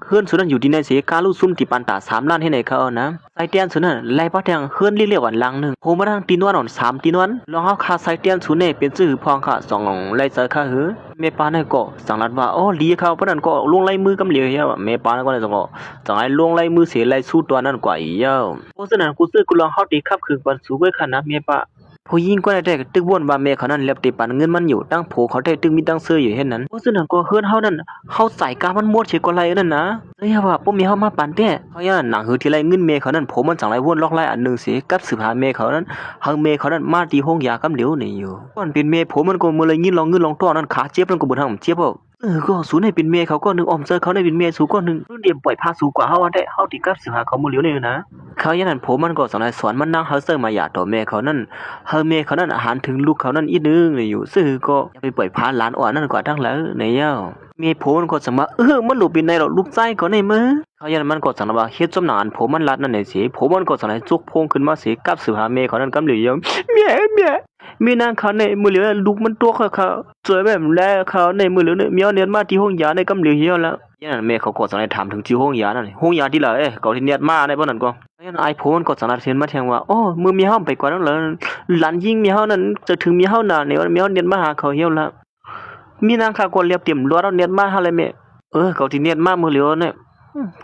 เฮือนสุนันอยู่ที่ไหนเสียการลูกซึมที่ปานตา3 ล้านให้ไหนเขาเอานะไซเตียนสุนันไล่ป้าแทงเฮือนเรียกว่าลังนึงโหมาทางตีนวนอ่อน3ตีนวนลองเฮาคาไซเตียนสุนันเป็นชื่อพองค่ะ2ไล่เจอค่ะหือเมปานก็สังรัดว่าอ๋อลีเขาเพราะนั้นก็ลงไล่มือกำเหลียวเฮียว่าเมปานก็เลยจังก็จังไอ้ลงไล่มือเสียไล่สู้ตัวนั้นกว่าอีเย้าเพราะฉะนั้นกูซื้อกูลองเฮาตีคับคือปันสูไว้ค่ะนะเมปะผู้หญิงก็ได้ตึกวนว่าเมเขานั้นเล็บติปันเงินมันอยู่ตั้งโผเขาได้ตึกมีตั้งเสื้ออยู่เห็นนั้นเพราะฉะนั้นก็เฮือนเฮานั้นเฮาใส่กามันหมดเฉยก็ไล่นั่นนะเฮ้ยว่าบ่มีเฮามาปันแท้เขาย่านหนังหือที่ไล่เงินเมเขานั้นผมมันจังไรวนล็อกไล่อันนึงสิกับสืบหาเมเขานั้นเฮาเมเขานั้นมาที่ห้องยากำเหลียวนี่อยู่ก่อนเป็นเมผมมันก็มื้อเลยยินลองเงินลองต้อนั้นขาเจ็บนั่นก็บ่ทางเจ็บก็สูในเป็นเมเขาก็นึงออมเซอร์เขาในเป็นเมสูก็นึงรุ่นเดียมปล่อยพาสูกว่าเฮาได้เฮาที่กับสืบหาเขามื้อเหลียวนี่นะเขาอย่างนั้นผมมันก็สอนให้สอนมันนั่งเฮาเซอร์มาหยาต่อเมเขานั้นเฮาเมเขานั้นอาหารถึงลูกเขานั้นอีนึงนี่อยู่ซื่อก็อย่าไปปล่อยพาหลานอ่อนนั่นกว่าทั้งแล้วในเย้าเมผมมันก็สมามันหลุดเป็นในหรอกลูกใจก็ในมือเขาอย่างนั้นมันก็สอนว่าเฮ็ดจมหนานผมมันรัดนั่นนี่สิผมมันก็สอนให้จุกพงขึ้นมาสิกับสืบหาเมเขานั้นกำเหลียวเมียมีนางเขาในมือเหลียวลูกมันตัวเขาสวยแบบแลเขาในมือเหลียวเนี่ยมีเนียนมาที่ห้องยาในกำเหลียวเหี่ยวแล้วอย่างนั้นแม่เขาก็สอนให้ถามถึงชื่อห้องยานั่นห้องยาที่ละเขาที่เนียนมาในบ่นั้นก็อย่างนั้นไอ้ผมมันก็สอนให้เห็นมาแทงว่าอ๋อมือมีเฮาไปกว่านั้นเลยหลานยิงมีเฮานั้นจะถึงมีเฮาน่ะเนี่ยมีเฮาเนียนมาหาเขาเหี่ยวแล้วมีนางเขาก็เรียบเตรียมรัวแล้วเนียนมาหาเลยแม่เขาที่เนียนมามือเหลียวเนี่ย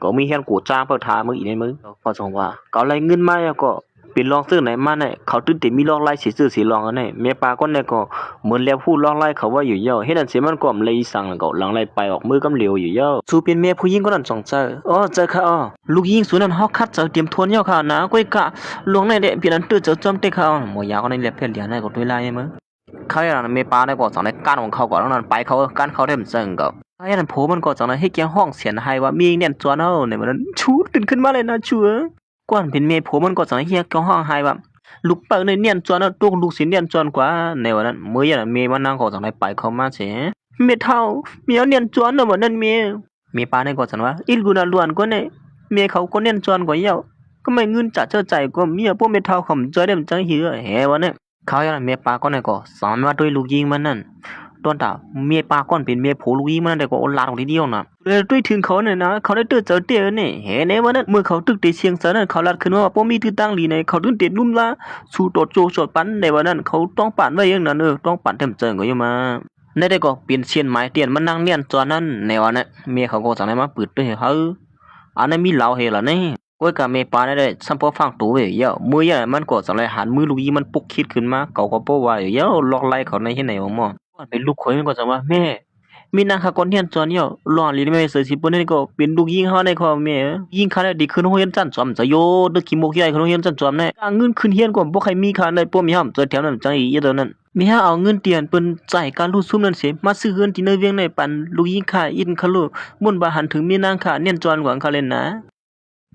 ก็มีเฮียนกูจ้างเพิ่นทามืออีในมือพอสงว่าเขาไล่เงินมาแล้วก็เป็นลองซื้อไหนมาเนี่ยเขาตื่นเต้นมีลองไล่สิซื้อสิลองอันนี้เมียปาก็เนี่ยก็เหมือนแล้วพูดลองไล่เขาว่าอยู่เยอะเฮ็ดอันเสียมันก็เลยสั่งแล้วก็หลังไล่ไปออกมือกำเหลียวอยู่เยอะสู้เป็นเมียผู้หญิงคนนั้นจงเจอเจอค่ะลูกหญิงสุนั้นเฮาคัดเจอเตรียมทวนเยาค่ะนะก้อยกะลวงในเด้เปลี่ยนอันตื้อเจอจอมเตะเขาหมอยาก็ในเล็บเพี้ยนเหลียนได้ก็ด้วยลายมั้งเขาอย่างนั้นเมียปาได้ก็สั่งในการของเขาก่อนนั้นไปเขาการเขาได้มันเซิงก็เขาอย่างนั้นโผมันก็สั่งในให้แกห้องเสียนให้ว่ามีเนี่ยจวนเฮาเนี่ยมันชูดขึ้นมาเลยนะชัวก่อนเป็นเมียผมมันก็สั่งให้เฮียแกห้องให้ว่าลูกเปิงในเนียนจวนตัวลูกสิเนียนจวนกว่าในวันนั้นเมื่ออย่างนั้นเมียมันนั่งก็สั่งให้ไปเข้ามาเสียเมียเท่าเมียเนียนจวนน่ะวันนั้นเมียปาในก็สั่งว่าอิลกุนาล้วนก็เนี่ยเมียเขาก็เนียนจวนกว่าเยาก็ไม่เงินจัดเจ้าใจก็เมียพวกเมียเท่าขำใจได้มันจังเหือแหวันนั้นเขาอย่างนั้นเมียปาก็เนี่ยก็สอนว่าด้วยลูกยิงมันนั่นต้นตาเมียปาก้อนเป็นเมียโผลูกยิงมันได้ก็อลาดของทีเดียวน่ะเลยด้วยถึงเขาเนี่ยนะเขาได้เจอเตี้ยเนี่ยเห็นในวันนั้นเมื่อเขาตึกเตเชียงเสนั้นเขาลัดขึ้นว่าป้อมีที่ตั้งลีในเขาตึกเตนุ่มละสู่ตดโจสดปันในวันนั้นเขาต้องปั่นไว้อย่างนั้นต้องปั่นเต็มเจิงก็อยู่มาในได้ก็เปลี่ยนเชียนไม้เตียนมันนั่งเนียนจอนั้นในวันนั้นเมียเขาก็สั่งให้มาปิดด้วยเขาอันนั้นมีเหล้าเฮล่ะนี่ก้อยกับเมปาได้สัมพอฟังตัวเยอะมืออย่างมันก็สั่งให้หันมือลูกยิงมันปุกคิดขึ้นมาเขาก็ป้อว่าเยอะล็อกไล่เขาในที่ไหนวะหมอเป็นลูกคนก็จะว่าแม่มีนางข้าก่อนเฮียนจอนเยอะหล่อลีไม่เสือสิปุ่นนี่ก็เป็นลูกยิงเฮาในคอแม่ยิงข้าได้ดีขึ้นโรงเรียนจันทร์จอมจะโยดึกขี้โมกใหญ่ขึ้นโรงเรียนจันทร์จอมแน่เงินขึ้นเฮียนก็บ่ใครมีค่าในป้อมีห้ามเจอแถวนั้นจังอีตอนนั้นมีหาเอาเงินเตียนเปิ้นจ่ายการรู้ซุ่มนั่นสิมาซื้อเฮือนที่ในเวียงในปันลูกยิงข้าอินคาโลมุ่นบ่หันถึงมีนางข้าเนียนจอนกว่าเขาเล่นนะ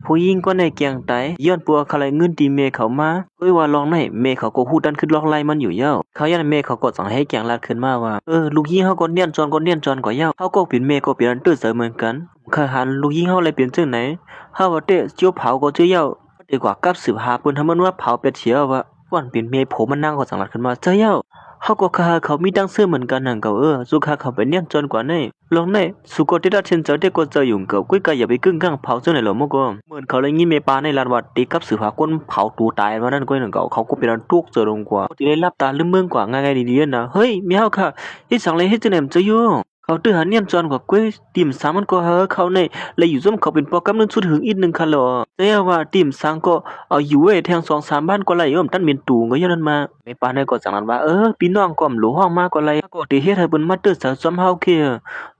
ผู้หญิงก็ในเกียงไตย้อนปัวเขาเลยเงินตีเมเขามาก้อยว่าลองในเมเขาก็ฮู้ดันขึ้นล็อกไล่มันอยู่เย้าเขายันเมเขาก็สั่งให้เกียงลัดขึ้นมาว่าลูกยิงเฮาก็เนียนจอนกว่าเย้าเฮาก็เป็นเมก็เป็นอันตื้อเสเหมือนกันเคยหันลูกยิงเฮาเลยเป็นจังไหนเฮาว่าเตะเจียวเผาก็เจียวเย้าดีกว่ากับสืบหาเปิ้นทำมันว่าเผาเป็ดเฉียวว่าก่อนเป็นเมผมมันนั่งก็สั่งลัดขึ้นมาเจ้าเย้า เฮาก็คาเขามีตั้งเสื้อเหมือนกันนั่นเก่าสุขาเขาเป็นเนี่ยจนกว่านี่ลองนี่สุโกติดาเช่นเจอเด็กก็เจออยู่เก่ากุ้ยก็อย่าไปกึ่งกลางเผาเจ้าไหนหรอมก็เหมือนเขาเลยงี้เมปาในลานวัดตีกับสือผาก้นเผาตูตายมานั่นกุ้ยนั่นเก่าเขาก็เป็นอันทุกเจอลงกว่าที่ได้รับตาลืมเมืองกว่าง่ายๆดีๆนะเฮ้ยมีเฮาค่ะที่สังเลยให้เจาไหนมันจะอยู่เขาตื้อหาเนี่ยจอนกว่ากุ้ยติ่มสามันก็เขาในเลยอยู่ซุ่มเขาเป็นปอกำนึงสุดถึงอีกนึงค่ะหรอแต่ว่าติ่มสังก็เอาอยู่เว้แทง2-3บ้านก็เลยย่อมตั้นเมียนตูก็ย้อนนั้นมาไม่ปานได้ก็จังนั้นว่าพี่น้องก็หลู่ห้องมาก็เลยก็ที่เฮ็ดให้เปิ้นมาตื้อสาวซ้ำเฮาเ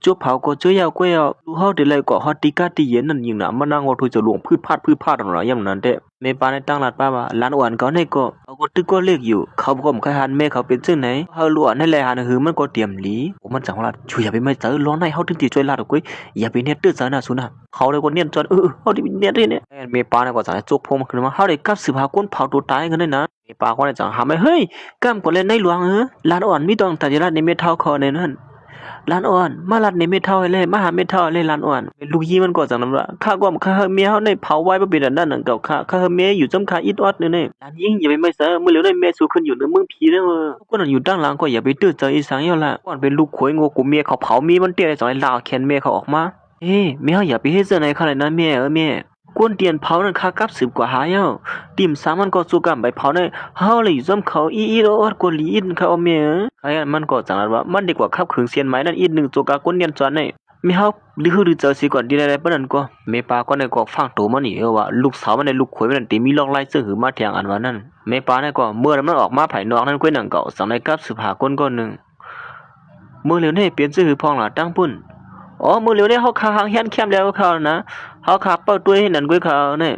คจบเผาก็เจอยาวก้อยลู่เฮาได้เลยก็ฮอดติกาติเย็นนั่นยิงน่ะมานั่งว่าทุจะหลวงพืชพาดนั่นล่ะย่ำนั้นเด้ไม่ปานได้ตั้งหลัดป้าว่าหลานอ้วนก็ในก็เขาก็ตึกก็เล็กอยู่เขาก็บ่เคยหันแม่เขาเป็นจังไหนเฮาล้วนให้แลหันหือมันก็เตรียมหลีมันจังว่าช่วยอย่าไปไม่เจอร้อนในเฮาถึงสิช่วยลาดกุ้ยอย่าไปเน็ตตื้อซะนะสุนะเขาเลยก็เนียนจอนเฮาที่เนียนเนี่ยเมปาเนี่ยก็จังจุกพงขึ้นมาเฮาได้กลับสืบหาคนเผาตัวตายกันได้นะเมปาก็ได้จังหาไม่เฮ้ยกำก็เล่นในหลวงลานอ่อนมีต้องตัดยาในเม็ดเท่าคอในนั้นลานอ่อนมาลัดในเม็ดเท่าเลยมาหาเม็ดเท่าเลยลานอ่อนลูกยีมันก็จังนั้นว่าข้าก็ข้าเมียเฮาในเผาไว้บ่เป็นอันนั้นนั่นเก่าข้าเมียอยู่จำคาอิดออดเนี่ยลานยิงอย่าไปไม่เสมื้อเหลียวได้แม่สู้ขึ้นอยู่ในเมืองผีเด้อก็นั่นอยู่ด้านหลังก็อย่าไปตื้อเจออีสังยอละก่อนเป็นลูกขวยงูกูเมียเขาเผามีมันเตี้ยได้จังไอ้ลาวแขนเมียเขาออกมาแม่เฮาอย่าไปเฮ็ดเสื้อในขนาดนั้นแม่แม่กวนเตียนเผานั่นค่ากับ10กว่าหาเย้าติ่มสามันก็สู้กันไปเผาในเฮาเลยอยู่ซ้ำเขาอีโอดกวนลีอินเขาแม่ใครมันก็จังนั้นว่ามันดีกว่าขับขึงเสียนไม้นั่นอีกนึงตัวกากวนเนียนจวนในมีเฮาหรือเจอสิก่อนดีได้ปานนั้นก็เมปาก็ในก็ฟังโตมันนี่ว่าลูกสาวมันในลูกขวยมันติมีลองไล่ซื้อหือมาแทงอันว่านั้นเมปาในก็เมื่อมันออกมาภายนอกนั้นก้อยหนังเก่าสังในกับสืบหาคนก็นึงเมื่อเหลียวนี่เปลี่ยนซื้อหือพองล่ะตั้งปุ่นมื้อเหลียวนี่เฮาคาหางแฮนแคมแล้วเขานะเฮาคาเป้าตัวให้นั่นก้อยเขาเนี่ย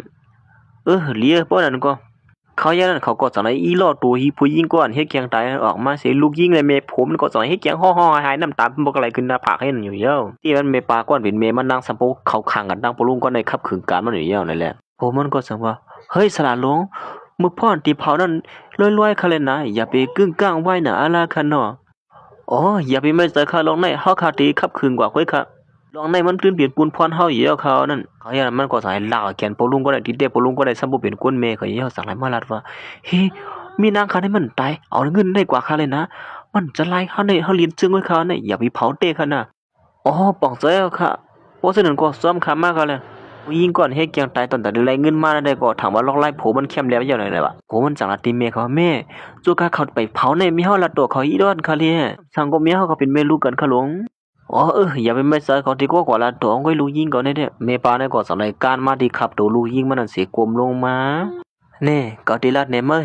เลียป้อนั่นก็เขาอย่างนั้นเขาก็จังได๋อีล้อตัวฮีผู้หญิงก่อนเฮ็ดแกงตายออกมาเสิลูกยิงเลยแม่ผมก็จังเฮ็ดแกงฮ้อๆหายน้ำตาบ่ก็ไหลขึ้นหน้าผากให้นั่นอยู่เย้าที่มันแม่ปาก่อนเป็นแม่มันนั่งสัมโปเขาข้างกันนั่งปลุงก็ได้ขับขึงการมันอยู่เย้านั่นแหละผมมันก็สังว่าเฮ้ยสละลงมึกพ่อนตีเผานั่นลอยๆคะเลยนะอย่าไปกึ่งก้างไว้น่ะอาลาคันเนาะอย่าไปไม่เจอข้าลงในเฮาคาตีขับขึงกว่าค่อยค่ะลองในมันตื่นเปลี่ยนปูนพรเฮาอยู่แล้วเขานั่นเขาอย่างนั้นมันก็สายลาวแกนปลุงก็ได้ติเตปลุงก็ได้ซัมบ่เป็นก้นแม่เขาเฮาสั่งหลายมาลัดว่าเฮ้มีนางเขาให้มันตายเอาเงินได้กว่าค่าเลยนะมันจะไล่เขาในเฮาเรียนจึงไว้เขาในอย่าไปเผาเตะเขาน่ะป่องเจ้าค่ะเพราะฉะนั้นก็ซ้อมคำมากเขาเลยยิงก่อนเฮ็ดแกงตายตอนแต่ได้เงินมาได้ก็ถามว่าลอกไล่โผมันเข้มแล้วอย่างไรวะโผมันจังละติแม่เขาแม่จู่กะเขาไปเผาในมีเฮาละตัวเขาอีดอนเขาเลยสังก็มีเฮาก็เป็นแม่ลูกกันเขาหลงอย่าไปไม่ใส่เขาที่กว่าละตัวก้อยลูกยิงก่อนเนี่ยเมปาในก็สำหรับการมาที่ขับตัวลูกยิงมันนั่นเสียกลมลงมาเนี่ยก็ที่ลัดเนี่ยมา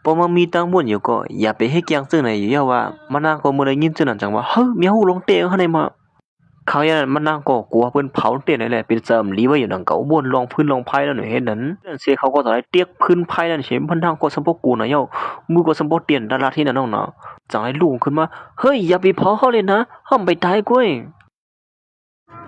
พอมันมีตังค์บ่นอยู่ก็อย่าไปให้แกงซึ่งไหนอยู่ว่ามันน่าก็มื้อได้ยินจังนั้นจังว่ามีเฮาลงเตะเขาในมาเขาอย่างนั้นมันน่าก็กลัวเพิ่นเผาเตะนั่นแหละเป็นเสริมลีไว้อยู่นั่นก็บ่นลองพื้นลองไผแล้วหน่อยเฮ็ดนั้นเสียเขาก็สำหรับเตียกพื้นไผนั่นเฉมเพิ่นทางก็สมบ่กูน่ะเย้ามือก็สมบ่เตียนดาราที่นั่นน้องเนาะจังให้ลุงขึ้นมาเฮ้ยอย่าไปเผาเขาเลยนะห้ามไปตายก้อย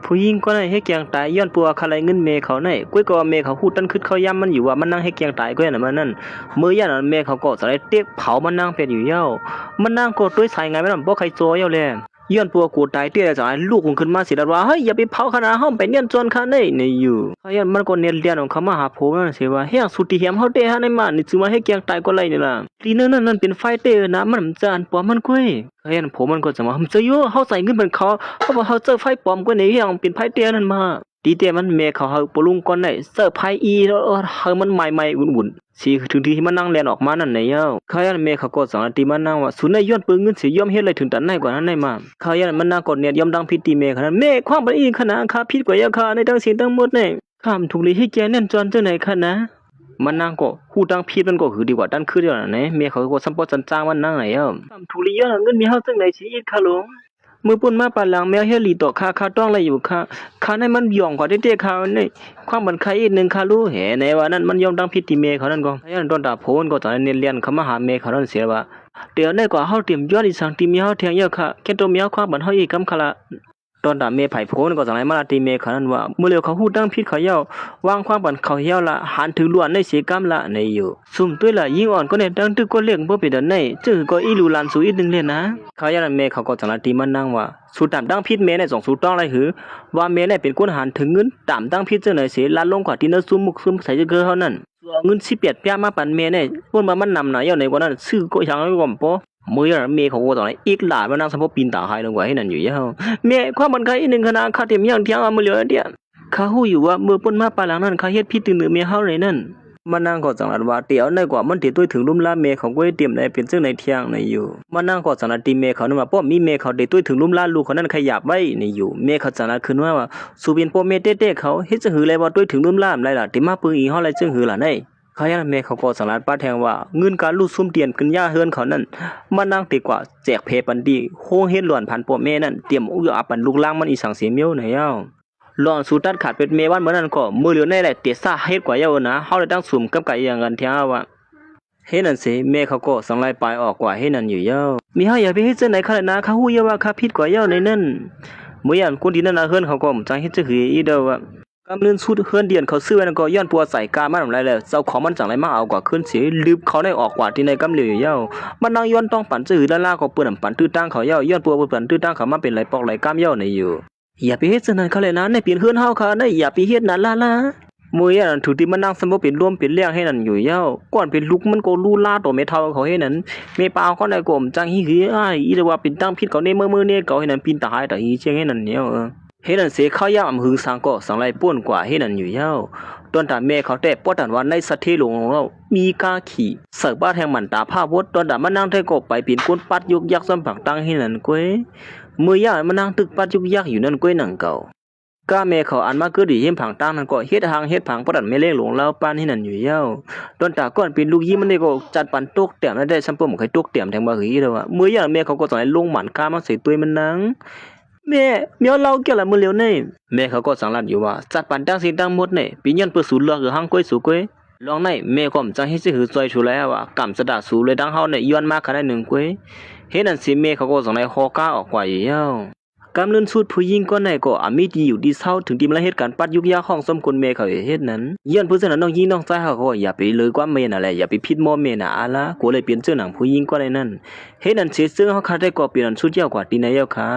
ผู้หญิงก็ได้ให้แกงตายย้อนปัวคาไลเงินเมเขาในก้อยก็เมเขาฮู้ตั้นคึดเขาย่ำมันอยู่ว่ามันนั่งให้แกงตายก้อยน่ะมันนั่นมื้อย่านนั้นเมเขาก็สลายเต็กเผามันนั่งเป็ดอยู่เย้ามันนั่งก็ด้วยสายไงมันบ่ใครโซเย้าแลย้อนปัวกูตายเตี้ยจังไอ้ลูกขึ้นมาสิดัดว่าเฮ้ยอย่าไปเผาขนาดห้องไปเนียนจวนคาในนี่อยู่เขาย้อนมันก็เนียนเลียนของเขามาหาผมนั่นสิว่าเฮียสุติเหียมเฮาเตะหาในมานี่สิมาให้แกงตายก็ไรนี่ล่ะลีนั่นเป็นไฟเตอร์นะมันจานปอมมันก้อยเขาย้อนผมมันก็จะมาจะอยู่เฮาใส่เงินเหมือนเขาว่าเฮาเจอไฟปลอมกว่านี่เฮียงเป็นไฟเตอร์นั่นมาดีเตมันเมเขาเฮาปลุงก่อนได้เซอร์ไพรส์อีแล้วเฮามันใหม่ๆอุ่นๆสิถึงที่มันนั่งแลนออกมานั่นน่ะเย้าเขาย้อนเมเขาก็สอนตีมันนั่งว่าสุนย้อนปืนเงินสิยอมเฮ็ดอะไรถึงตันไหนกว่านั้นได้มาเขาย้อนมันนั่งกดเนี่ยยอมดังพิตีเมขนาดเมความเป็นอีขนาดค่าผิดกว่ายาค่าในทั้งสิ่งทั้งหมดนี่ข้ามถูกเลยให้แกแน่นจอนจังไหนคะนะมันนั่งก็ฮู้ดังผิดมันก็คือดีกว่าดันคือเดียวนั่นแหละเมเขาก็สัมปอจันจ้างมันนั่งไหนเย้าข้ามถูกเลยย้อนเงินมีเฮาจังไหนสิอีกค่ะหลงมือปุ่นมาปานหลังแมวเฮลีต่อค่าต้องอะไรอยู่ค่าในมันย่องกว่าเด็กๆเขานี่ความบันใครอีกนึงค่ารู้แหในว่านั้นมันยอมดังผิดที่เมเขานั่นก็ยันต้นตาโพนก็ตอนนี้เรียนเข้ามาหาเมเขานั่นเสียว่าเดี๋ยวในกว่าเฮาเตรียมย้อนอีสังที่มีเฮาเทียงเยอะค่ะแค่ตัวมีเฮาความบันเฮาอีกกำคละตอนตาเมไผโพนก็จังไดมาตีเมเขานั่นว่าเมื่อเร็วเขาฮู้ดังผิดเขาเย้าวางความบันเขาเย้าละหันถึงล้วนในเสียกรรมละในอยู่ซุ่มตุ้ยละยิ่งอ่อนก็เนี่ยดังตึกก็เลี้ยงบ่เป็นดันในจื้อก็อีลูลานสู่อีกนึงเลยนะเขายันเมเขาก็จังไดตีมันนั่งว่าสูตามดังผิดเมใน2สูตต้องไรหือว่าเมในเป็นคนหันถึงเงินตามดังผิดจังไหนเสียลัดลงกว่าที่นซุ่มมุกซุ่มใส่จะเกอเฮานั่นเงิน18ปยามาปันเมในพวกมันนำหน่ะเย้าในกว่านั้นซื้อก็ยังบ่บ่ มือเมย์เขาก็ตอนนี้อีกหลานมานั่งสมภพปีนตาหายลงกว่าให้นั่นอยู่ยาวเมย์ความมันใครอีกหนึ่งคณะข้าเตรียมอย่างเที่ยงมือเหลือเดียข้าหู้อยู่ว่ามือป้นมาปลาหลังนั้นข้าเฮ็ดพิษตึงเหนือเมย์เฮาเลยนั่นมันนั่งก็จังหวัดว่าเตียวในกว่ามันติดตัวถึงลุ่มล่าเมย์เขาก็เตรียมในเป็นซึ่งในเที่ยงในอยู่มันนั่งก็จังหวัดตีเมย์เขานั่นว่าป้อมีเมย์เขาติดตัวถึงลุ่มล่าลูกเขานั่นขยับไว้ในอยู่เมย์เขาจังหวัดคืนว่าสูบินป้อเมย์เต้ๆเขาเฮ็ดจะหือเลยว่าตัวถึงลุ่มล่ามไรล่ะติมาปืนอีเฮาไรจึงหือล่ะในเขายันเมย์เขาก็สังหารป้าแทงว่าเงินการลูดซุ่มเตียนขึ้นย่าเฮือนเขานั่นมันนั่งติกว่าแจกเพปันดีโฮเฮ็ดหลวนพันป้อเมย์นั่นเตรียมอุ้ยอาปันลูกล่างมันอีสังเสียเมียวไหนเอ้าหลอนสูตัดขาดเป็นเมวันเหมือนนั้นก็มือเหลือในแหละเตะซ่าเฮ็ดกว่าเยานะเฮาเลยตั้งสุ่มกับไก่อย่างกันเที่ยว่าเฮ็ดนั่นสิเมเขาก็สังไลปลายออกกว่าเฮ็ดนั่นอยู่เย้ามีเฮาอย่าไปเฮ็ดจังไหนคั่นนะเขาฮู้อยู่ว่าข้าผิดกว่าเย้าในนั่นมื้อยามคนที่นั่นน่ะเฮือนเขาก็จังเฮ็ดจะหืออีเด้อว่ากำลืนสุดเฮือนเดียนเขาซื้อไว้นั่นก็ย้อนปัวใส่กามาทำไรแล้วเจ้าของมันจังไรมาเอากว่าขึ้นสิลืบเขาได้ออกกว่าที่ในกำเหลียวอยู่เย้ามันนั่งย้อนต้องปั่นจื้อล่าก็เปิ้นปั่นตื้อตั้งเขาเย้าย้อนปัวเปิ้นตื้อตั้งเขามาเป็นไรปอกไรกามเย้าในอยู่อย่าไปเฮ็ดจังนั้นเขาเลยนะในเปลี่ยนเฮือนเฮาค่ะในอย่าไปเฮ็ดนั่นล่ะมื้อนั้นถูกที่มันนั่งสมบ่เป็นร่วมเป็นเลี้ยงให้นั่นอยู่เย้าก่อนเป็นลูกมันก็ลู่ล่าตัวเมเฒ่าเขาให้นั่นเมปาวเขาได้กลมจังฮีอ้ายอีว่าเป็นตั้งผิดเขาในมื้อนี้เขาให้นั่นปีนตาหายตาฮีเชียงให้นั่นเนี่ยเฮ็ดนั่นเสเข้ายามอำหึงสังก็สังไรป่วนกว่าเฮ็ดนั่นอยู่เย้าตอนตาแม่เขาแต่ป้อตันว่าในสะเทหลงเรามีกาขี่เสิร์ฟบ้าแทงมันตาภาพวดตอนตามานั่งไทกบไปปีนก้นปัดยุกยักษ์ซ้ำผักตั้งให้นั่นก้วยมือย่ามานั่งตึกปัดยุกยักษ์อยู่นั่นก้วยหนังเก่ากาแม่เขาอันมาเกิดดีเฮียมผังตั้งนั่นก็เฮ็ดหางเฮ็ดผังป้อตันไม่เล่งหลงแล้วปานให้นั่นอยู่เย้าตอนตาก่อนปีนลูกยิ้มมันนี่ก็จัดปันตกแต้มได้ซ้ำเปิ้มเคยตกแต้มแทงบ่หือแล้วว่ามือย่าแม่เขาก็ต้องให้ลงหมันกามาใส่ตัวมันนังแม่เมียวเล่าเกี่ยวละมือเหลียวนี่แม่เขาก็สังลัดอยู่ว่าจัดปันตั้งสิตั้งหมดนี่ปียันเปิ้สูเลือกหรือหังก้วยสูก้วยลองในแม่ก็มจังเฮ็ดสิหือซอยชูแล้วว่ากำสะดาสูเลยดังเฮาเนี่ยย้อนมาขนาด1ก้วยเฮ็ดนั่นสิแม่เขาก็สังได้ฮอกาออกกว่าอยู่เย้ากำเนินสุดผู้หญิงก็ไหนก็อามีดีอยู่ดีเศร้าถึงที่มาเหตุการณ์ปัดยุกยาของสมคนแม่เขาเฮ็ดนั้นย้อนผู้ฉะนั้นน้องยิงน้องใจเขาก็อย่าไปเลยกว่าแม่น่ะแหละอย่าไปผิดมอแม่น่ะอะล่ะก็เลยเปลี่ยนเสื้อหนังผู้หญิงก็ได้นั่นเฮ็ดนั้นเสียซึ่งเฮาคาได้ก็เปลี่ยนสุดยาวกว่าที่ไหนแล้วค่ะ